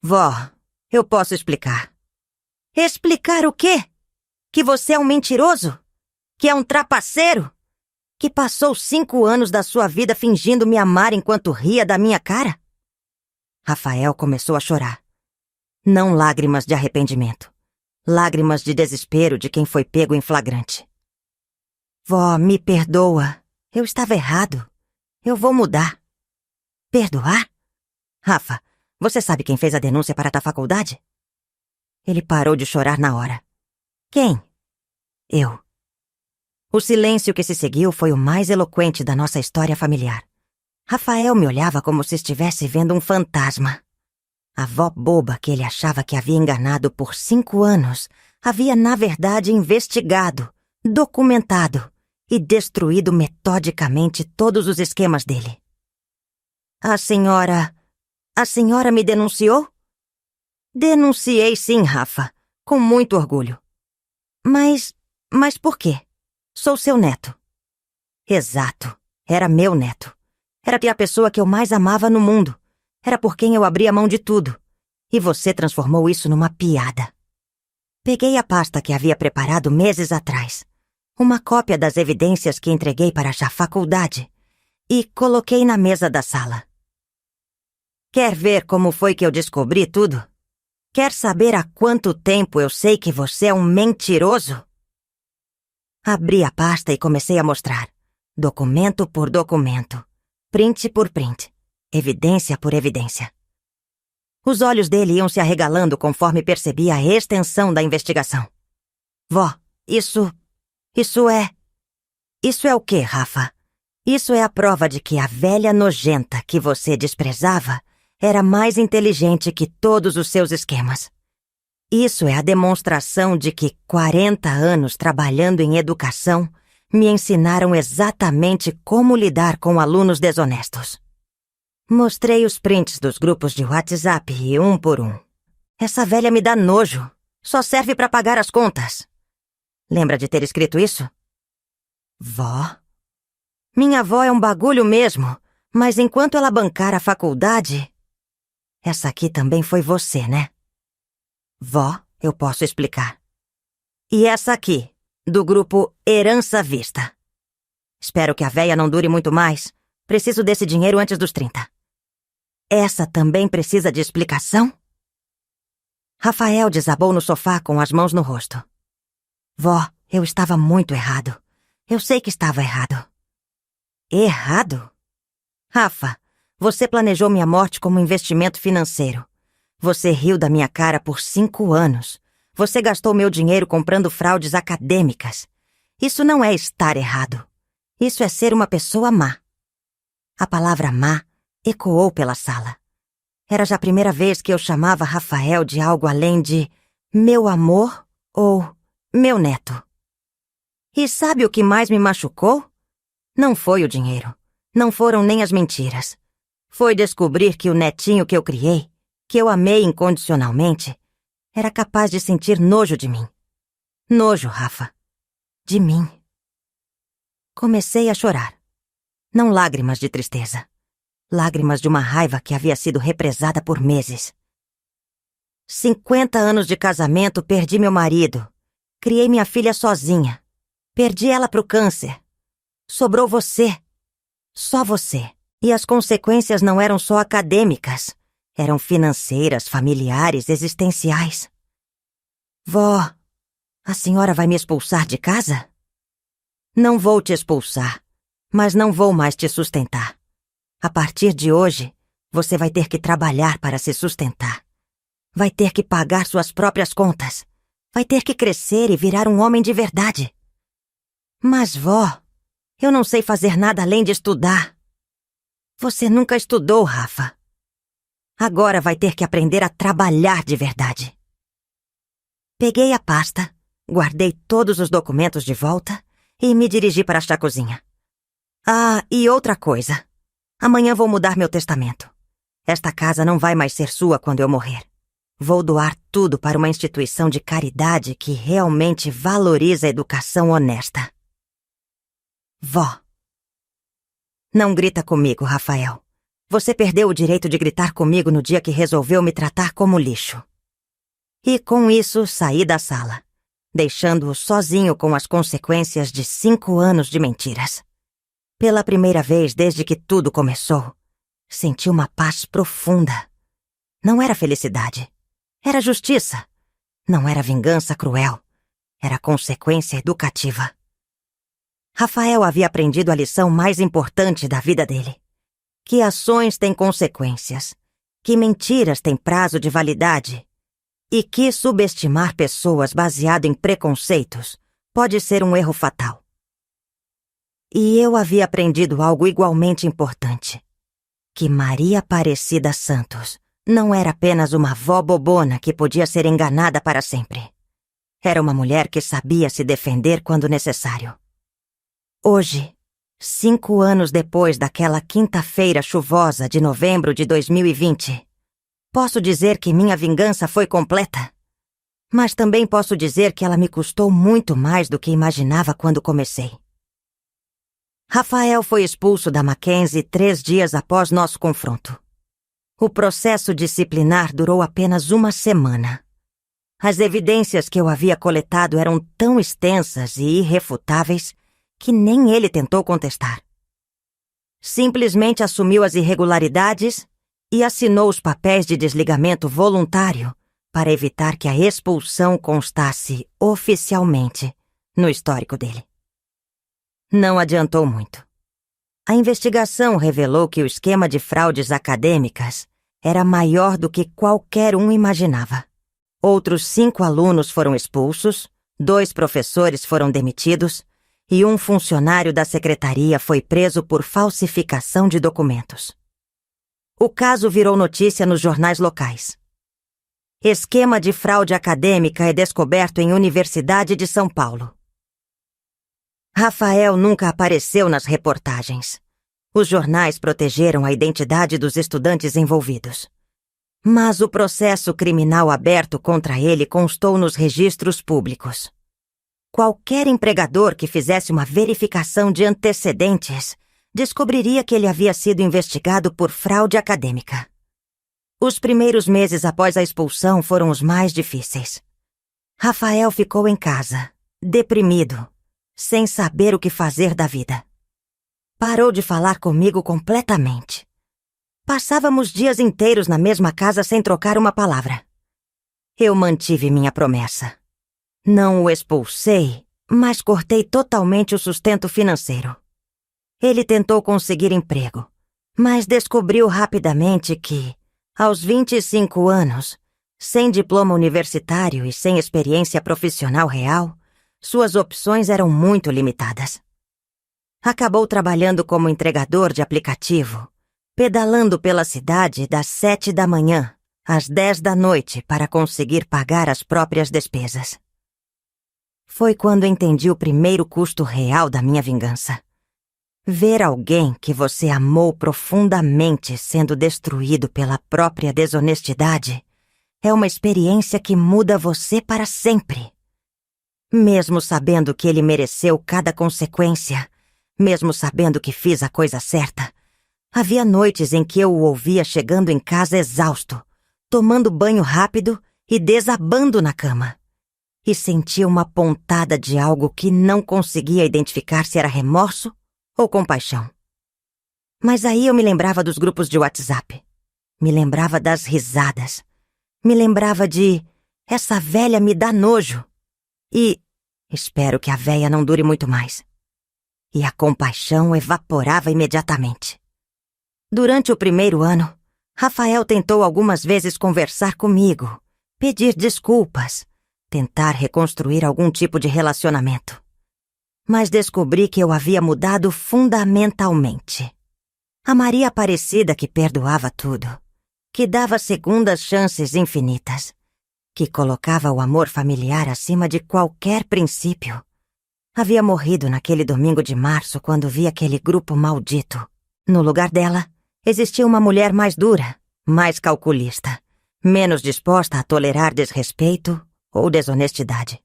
Vó, eu posso explicar. Explicar o quê? Que você é um mentiroso? Que é um trapaceiro? Que passou 5 anos da sua vida fingindo me amar enquanto ria da minha cara? Rafael começou a chorar. Não lágrimas de arrependimento. Lágrimas de desespero de quem foi pego em flagrante. Vó, me perdoa. Eu estava errado. Eu vou mudar. Perdoar? Rafa, você sabe quem fez a denúncia para a tua faculdade? Ele parou de chorar na hora. Quem? Eu. O silêncio que se seguiu foi o mais eloquente da nossa história familiar. Rafael me olhava como se estivesse vendo um fantasma. A avó boba que ele achava que havia enganado por 5 anos havia, na verdade, investigado, documentado e destruído metodicamente todos os esquemas dele. A senhora me denunciou? Denunciei sim, Rafa, com muito orgulho. Mas por quê? Sou seu neto. Exato, era meu neto. Era a pessoa que eu mais amava no mundo. Era por quem eu abria mão de tudo. E você transformou isso numa piada. Peguei a pasta que havia preparado meses atrás, uma cópia das evidências que entreguei para a faculdade, e coloquei na mesa da sala. Quer ver como foi que eu descobri tudo? Quer saber há quanto tempo eu sei que você é um mentiroso? Abri a pasta e comecei a mostrar, documento por documento, print por print, evidência por evidência. Os olhos dele iam se arregalando conforme percebia a extensão da investigação. Vó, isso é o quê, Rafa? Isso é a prova de que a velha nojenta que você desprezava era mais inteligente que todos os seus esquemas. Isso é a demonstração de que 40 anos trabalhando em educação me ensinaram exatamente como lidar com alunos desonestos. Mostrei os prints dos grupos de WhatsApp e um por um. Essa velha me dá nojo. Só serve para pagar as contas. Lembra de ter escrito isso? Vó? Minha avó é um bagulho mesmo, mas enquanto ela bancar a faculdade... Essa aqui também foi você, né? Vó, eu posso explicar. E essa aqui, do grupo Herança Vista. Espero que a véia não dure muito mais. Preciso desse dinheiro antes dos 30. Essa também precisa de explicação? Rafael desabou no sofá com as mãos no rosto. Vó, eu estava muito errado. Eu sei que estava errado. Errado? Rafa, você planejou minha morte como investimento financeiro. Você riu da minha cara por 5 anos. Você gastou meu dinheiro comprando fraudes acadêmicas. Isso não é estar errado. Isso é ser uma pessoa má. A palavra má ecoou pela sala. Era já a primeira vez que eu chamava Rafael de algo além de meu amor ou meu neto. E sabe o que mais me machucou? Não foi o dinheiro. Não foram nem as mentiras. Foi descobrir que o netinho que eu criei, que eu amei incondicionalmente, era capaz de sentir nojo de mim. Nojo, Rafa. De mim. Comecei a chorar. Não lágrimas de tristeza. Lágrimas de uma raiva que havia sido represada por meses. 50 anos de casamento, perdi meu marido. Criei minha filha sozinha. Perdi ela pro câncer. Sobrou você. Só você. E as consequências não eram só acadêmicas. Eram financeiras, familiares, existenciais. Vó, a senhora vai me expulsar de casa? Não vou te expulsar, mas não vou mais te sustentar. A partir de hoje, você vai ter que trabalhar para se sustentar. Vai ter que pagar suas próprias contas. Vai ter que crescer e virar um homem de verdade. Mas, vó, eu não sei fazer nada além de estudar. Você nunca estudou, Rafa. Agora vai ter que aprender a trabalhar de verdade. Peguei a pasta, guardei todos os documentos de volta e me dirigi para a cozinha. Ah, e outra coisa. Amanhã vou mudar meu testamento. Esta casa não vai mais ser sua quando eu morrer. Vou doar tudo para uma instituição de caridade que realmente valoriza a educação honesta. Vó. Não grita comigo, Rafael. Você perdeu o direito de gritar comigo no dia que resolveu me tratar como lixo. E com isso saí da sala, deixando-o sozinho com as consequências de 5 anos de mentiras. Pela primeira vez desde que tudo começou, senti uma paz profunda. Não era felicidade. Era justiça. Não era vingança cruel. Era consequência educativa. Rafael havia aprendido a lição mais importante da vida dele. Que ações têm consequências. Que mentiras têm prazo de validade. E que subestimar pessoas baseado em preconceitos pode ser um erro fatal. E eu havia aprendido algo igualmente importante. Que Maria Aparecida Santos não era apenas uma vó bobona que podia ser enganada para sempre. Era uma mulher que sabia se defender quando necessário. Hoje, 5 anos depois daquela quinta-feira chuvosa de novembro de 2020, posso dizer que minha vingança foi completa. Mas também posso dizer que ela me custou muito mais do que imaginava quando comecei. Rafael foi expulso da Mackenzie 3 dias após nosso confronto. O processo disciplinar durou apenas 1 semana. As evidências que eu havia coletado eram tão extensas e irrefutáveis que nem ele tentou contestar. Simplesmente assumiu as irregularidades e assinou os papéis de desligamento voluntário para evitar que a expulsão constasse oficialmente no histórico dele. Não adiantou muito. A investigação revelou que o esquema de fraudes acadêmicas era maior do que qualquer um imaginava. Outros 5 alunos foram expulsos, 2 professores foram demitidos e um funcionário da secretaria foi preso por falsificação de documentos. O caso virou notícia nos jornais locais. Esquema de fraude acadêmica é descoberto em Universidade de São Paulo. Rafael nunca apareceu nas reportagens. Os jornais protegeram a identidade dos estudantes envolvidos. Mas o processo criminal aberto contra ele constou nos registros públicos. Qualquer empregador que fizesse uma verificação de antecedentes descobriria que ele havia sido investigado por fraude acadêmica. Os primeiros meses após a expulsão foram os mais difíceis. Rafael ficou em casa, deprimido, sem saber o que fazer da vida. Parou de falar comigo completamente. Passávamos dias inteiros na mesma casa sem trocar uma palavra. Eu mantive minha promessa. Não o expulsei, mas cortei totalmente o sustento financeiro. Ele tentou conseguir emprego, mas descobriu rapidamente que, aos 25 anos, sem diploma universitário e sem experiência profissional real, suas opções eram muito limitadas. Acabou trabalhando como entregador de aplicativo, pedalando pela cidade das 7 da manhã às 10 da noite para conseguir pagar as próprias despesas. Foi quando entendi o primeiro custo real da minha vingança. Ver alguém que você amou profundamente sendo destruído pela própria desonestidade é uma experiência que muda você para sempre. Mesmo sabendo que ele mereceu cada consequência, mesmo sabendo que fiz a coisa certa, havia noites em que eu o ouvia chegando em casa exausto, tomando banho rápido e desabando na cama. E sentia uma pontada de algo que não conseguia identificar se era remorso ou compaixão. Mas aí eu me lembrava dos grupos de WhatsApp. Me lembrava das risadas. Me lembrava de "essa velha me dá nojo". E espero que a véia não dure muito mais. E a compaixão evaporava imediatamente. Durante o primeiro ano, Rafael tentou algumas vezes conversar comigo, pedir desculpas, tentar reconstruir algum tipo de relacionamento. Mas descobri que eu havia mudado fundamentalmente. A Maria Aparecida que perdoava tudo, que dava segundas chances infinitas, que colocava o amor familiar acima de qualquer princípio, havia morrido naquele domingo de março quando vi aquele grupo maldito. No lugar dela, existia uma mulher mais dura, mais calculista, menos disposta a tolerar desrespeito ou desonestidade.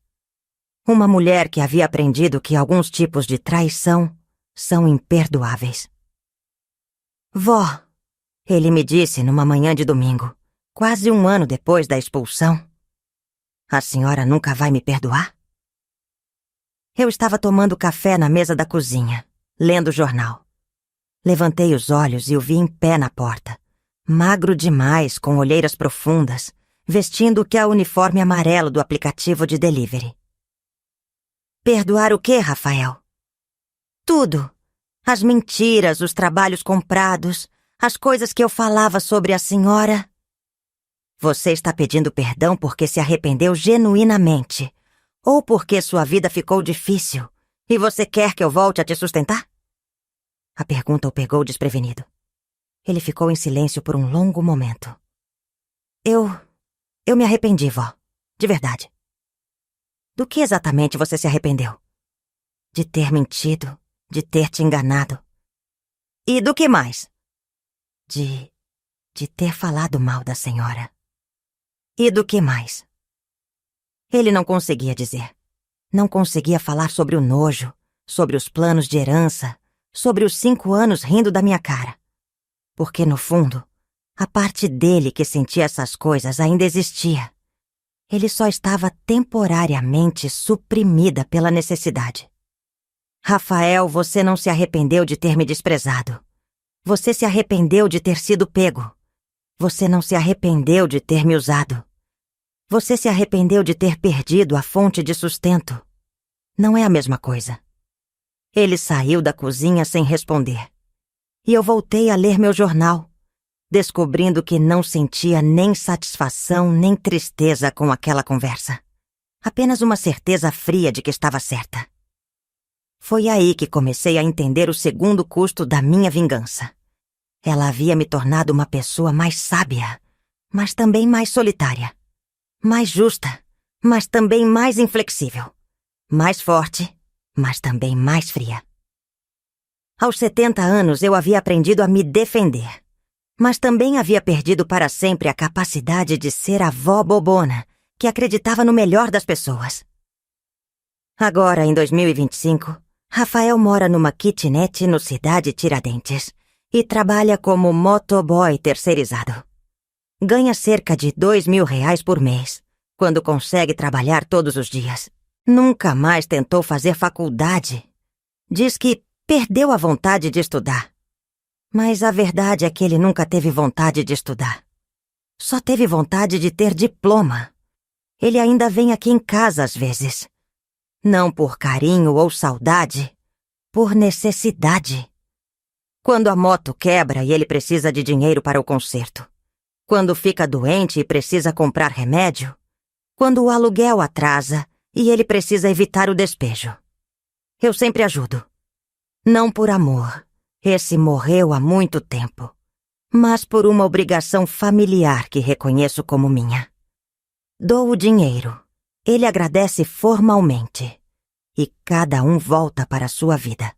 Uma mulher que havia aprendido que alguns tipos de traição são imperdoáveis. Vó, ele me disse numa manhã de domingo, quase um ano depois da expulsão, a senhora nunca vai me perdoar? Eu estava tomando café na mesa da cozinha, lendo o jornal. Levantei os olhos e o vi em pé na porta, magro demais, com olheiras profundas, vestindo o que é o uniforme amarelo do aplicativo de delivery. Perdoar o quê, Rafael? Tudo. As mentiras, os trabalhos comprados, as coisas que eu falava sobre a senhora. Você está pedindo perdão porque se arrependeu genuinamente, ou porque sua vida ficou difícil e você quer que eu volte a te sustentar? A pergunta o pegou desprevenido. Ele ficou em silêncio por um longo momento. Eu me arrependi, vó. De verdade. Do que exatamente você se arrependeu? De ter mentido, de ter te enganado. E do que mais? De ter falado mal da senhora. E do que mais? Ele não conseguia dizer. Não conseguia falar sobre o nojo, sobre os planos de herança, sobre os 5 anos rindo da minha cara. Porque, no fundo, a parte dele que sentia essas coisas ainda existia. Ele só estava temporariamente suprimida pela necessidade. Rafael, você não se arrependeu de ter me desprezado. Você se arrependeu de ter sido pego. Você não se arrependeu de ter me usado. Você se arrependeu de ter perdido a fonte de sustento. Não é a mesma coisa. Ele saiu da cozinha sem responder. E eu voltei a ler meu jornal, descobrindo que não sentia nem satisfação nem tristeza com aquela conversa. Apenas uma certeza fria de que estava certa. Foi aí que comecei a entender o segundo custo da minha vingança. Ela havia me tornado uma pessoa mais sábia, mas também mais solitária. Mais justa, mas também mais inflexível. Mais forte, mas também mais fria. Aos 70 anos eu havia aprendido a me defender, mas também havia perdido para sempre a capacidade de ser a vó bobona, que acreditava no melhor das pessoas. Agora, em 2025, Rafael mora numa kitnet no Cidade Tiradentes e trabalha como motoboy terceirizado. Ganha cerca de R$ 2.000 por mês, quando consegue trabalhar todos os dias. Nunca mais tentou fazer faculdade. Diz que perdeu a vontade de estudar. Mas a verdade é que ele nunca teve vontade de estudar. Só teve vontade de ter diploma. Ele ainda vem aqui em casa às vezes. Não por carinho ou saudade, por necessidade. Quando a moto quebra e ele precisa de dinheiro para o conserto. Quando fica doente e precisa comprar remédio. Quando o aluguel atrasa e ele precisa evitar o despejo. Eu sempre ajudo. Não por amor, esse morreu há muito tempo, mas por uma obrigação familiar que reconheço como minha. Dou o dinheiro, ele agradece formalmente, e cada um volta para a sua vida.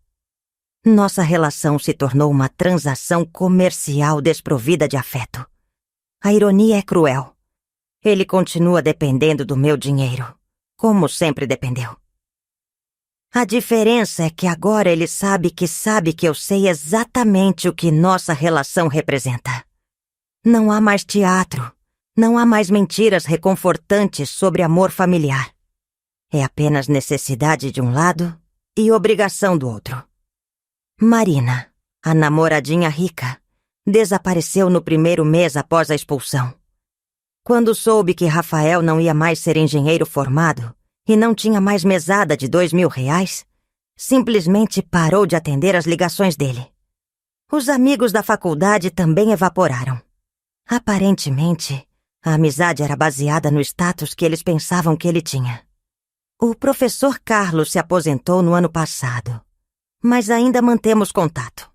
Nossa relação se tornou uma transação comercial desprovida de afeto. A ironia é cruel. Ele continua dependendo do meu dinheiro, como sempre dependeu. A diferença é que agora ele sabe que eu sei exatamente o que nossa relação representa. Não há mais teatro, não há mais mentiras reconfortantes sobre amor familiar. É apenas necessidade de um lado e obrigação do outro. Marina, a namoradinha rica, desapareceu no primeiro mês após a expulsão. Quando soube que Rafael não ia mais ser engenheiro formado e não tinha mais mesada de R$ 2.000, simplesmente parou de atender as ligações dele. Os amigos da faculdade também evaporaram. Aparentemente, a amizade era baseada no status que eles pensavam que ele tinha. O professor Carlos se aposentou no ano passado, mas ainda mantemos contato.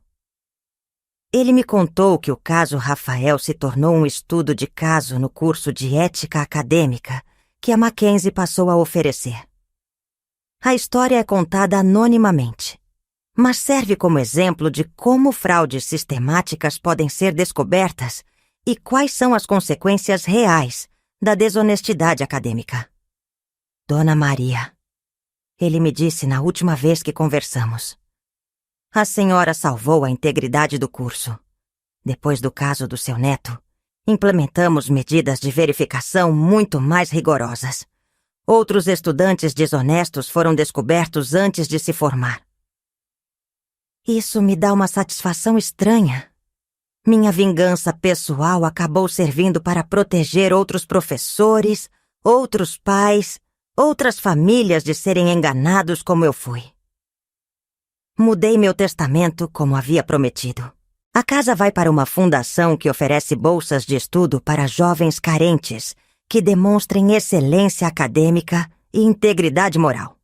Ele me contou que o caso Rafael se tornou um estudo de caso no curso de ética acadêmica que a Mackenzie passou a oferecer. A história é contada anonimamente, mas serve como exemplo de como fraudes sistemáticas podem ser descobertas E quais são as consequências reais da desonestidade acadêmica? Dona Maria, ele me disse na última vez que conversamos. A senhora salvou a integridade do curso. Depois do caso do seu neto, implementamos medidas de verificação muito mais rigorosas. Outros estudantes desonestos foram descobertos antes de se formar. Isso me dá uma satisfação estranha. Minha vingança pessoal acabou servindo para proteger outros professores, outros pais, outras famílias de serem enganados como eu fui. Mudei meu testamento como havia prometido. A casa vai para uma fundação que oferece bolsas de estudo para jovens carentes que demonstrem excelência acadêmica e integridade moral.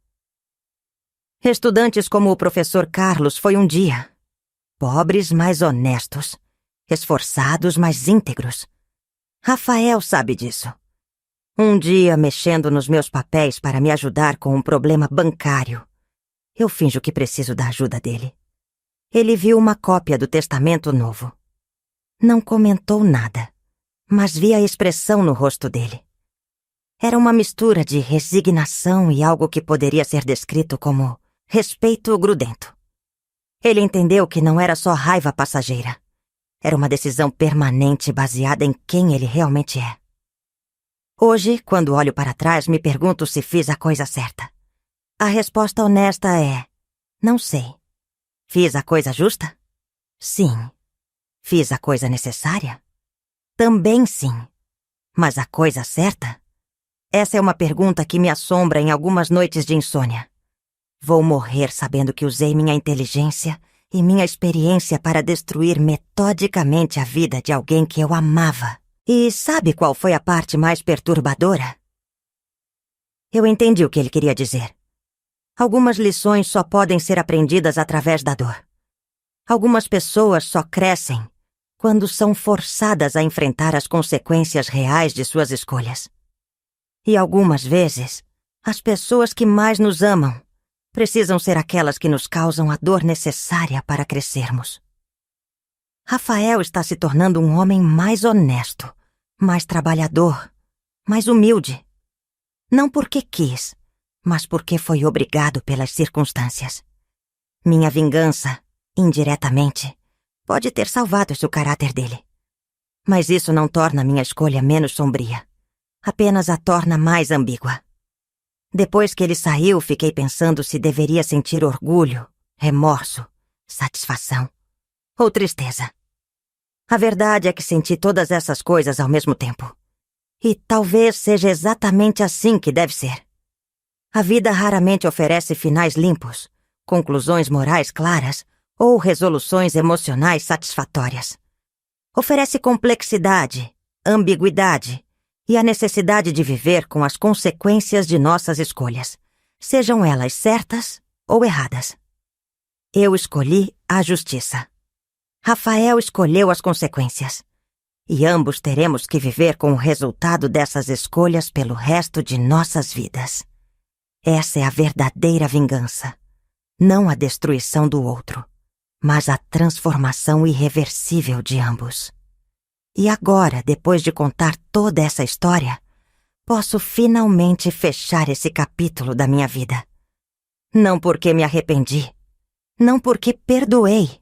Estudantes como o professor Carlos foi um dia. Pobres, mas honestos. Esforçados, mas íntegros. Rafael sabe disso. Um dia, mexendo nos meus papéis para me ajudar com um problema bancário, eu finjo que preciso da ajuda dele. Ele viu uma cópia do testamento novo. Não comentou nada, mas vi a expressão no rosto dele. Era uma mistura de resignação e algo que poderia ser descrito como respeito grudento. Ele entendeu que não era só raiva passageira. Era uma decisão permanente baseada em quem ele realmente é. Hoje, quando olho para trás, me pergunto se fiz a coisa certa. A resposta honesta é: não sei. Fiz a coisa justa? Sim. Fiz a coisa necessária? Também sim. Mas a coisa certa? Essa é uma pergunta que me assombra em algumas noites de insônia. Vou morrer sabendo que usei minha inteligência e minha experiência para destruir metodicamente a vida de alguém que eu amava. E sabe qual foi a parte mais perturbadora? Eu entendi o que ele queria dizer. Algumas lições só podem ser aprendidas através da dor. Algumas pessoas só crescem quando são forçadas a enfrentar as consequências reais de suas escolhas. E algumas vezes, as pessoas que mais nos amam precisam ser aquelas que nos causam a dor necessária para crescermos. Rafael está se tornando um homem mais honesto, mais trabalhador, mais humilde. Não porque quis, mas porque foi obrigado pelas circunstâncias. Minha vingança, indiretamente, pode ter salvado o caráter dele. Mas isso não torna minha escolha menos sombria. Apenas a torna mais ambígua. Depois que ele saiu, fiquei pensando se deveria sentir orgulho, remorso, satisfação ou tristeza. A verdade é que senti todas essas coisas ao mesmo tempo. E talvez seja exatamente assim que deve ser. A vida raramente oferece finais limpos, conclusões morais claras ou resoluções emocionais satisfatórias. Oferece complexidade, ambiguidade e a necessidade de viver com as consequências de nossas escolhas, sejam elas certas ou erradas. Eu escolhi a justiça. Rafael escolheu as consequências. E ambos teremos que viver com o resultado dessas escolhas pelo resto de nossas vidas. Essa é a verdadeira vingança. Não a destruição do outro, mas a transformação irreversível de ambos. E agora, depois de contar toda essa história, posso finalmente fechar esse capítulo da minha vida. Não porque me arrependi, não porque perdoei,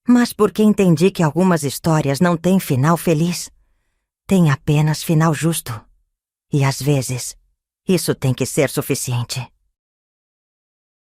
mas porque entendi que algumas histórias não têm final feliz, têm apenas final justo. E às vezes, isso tem que ser suficiente.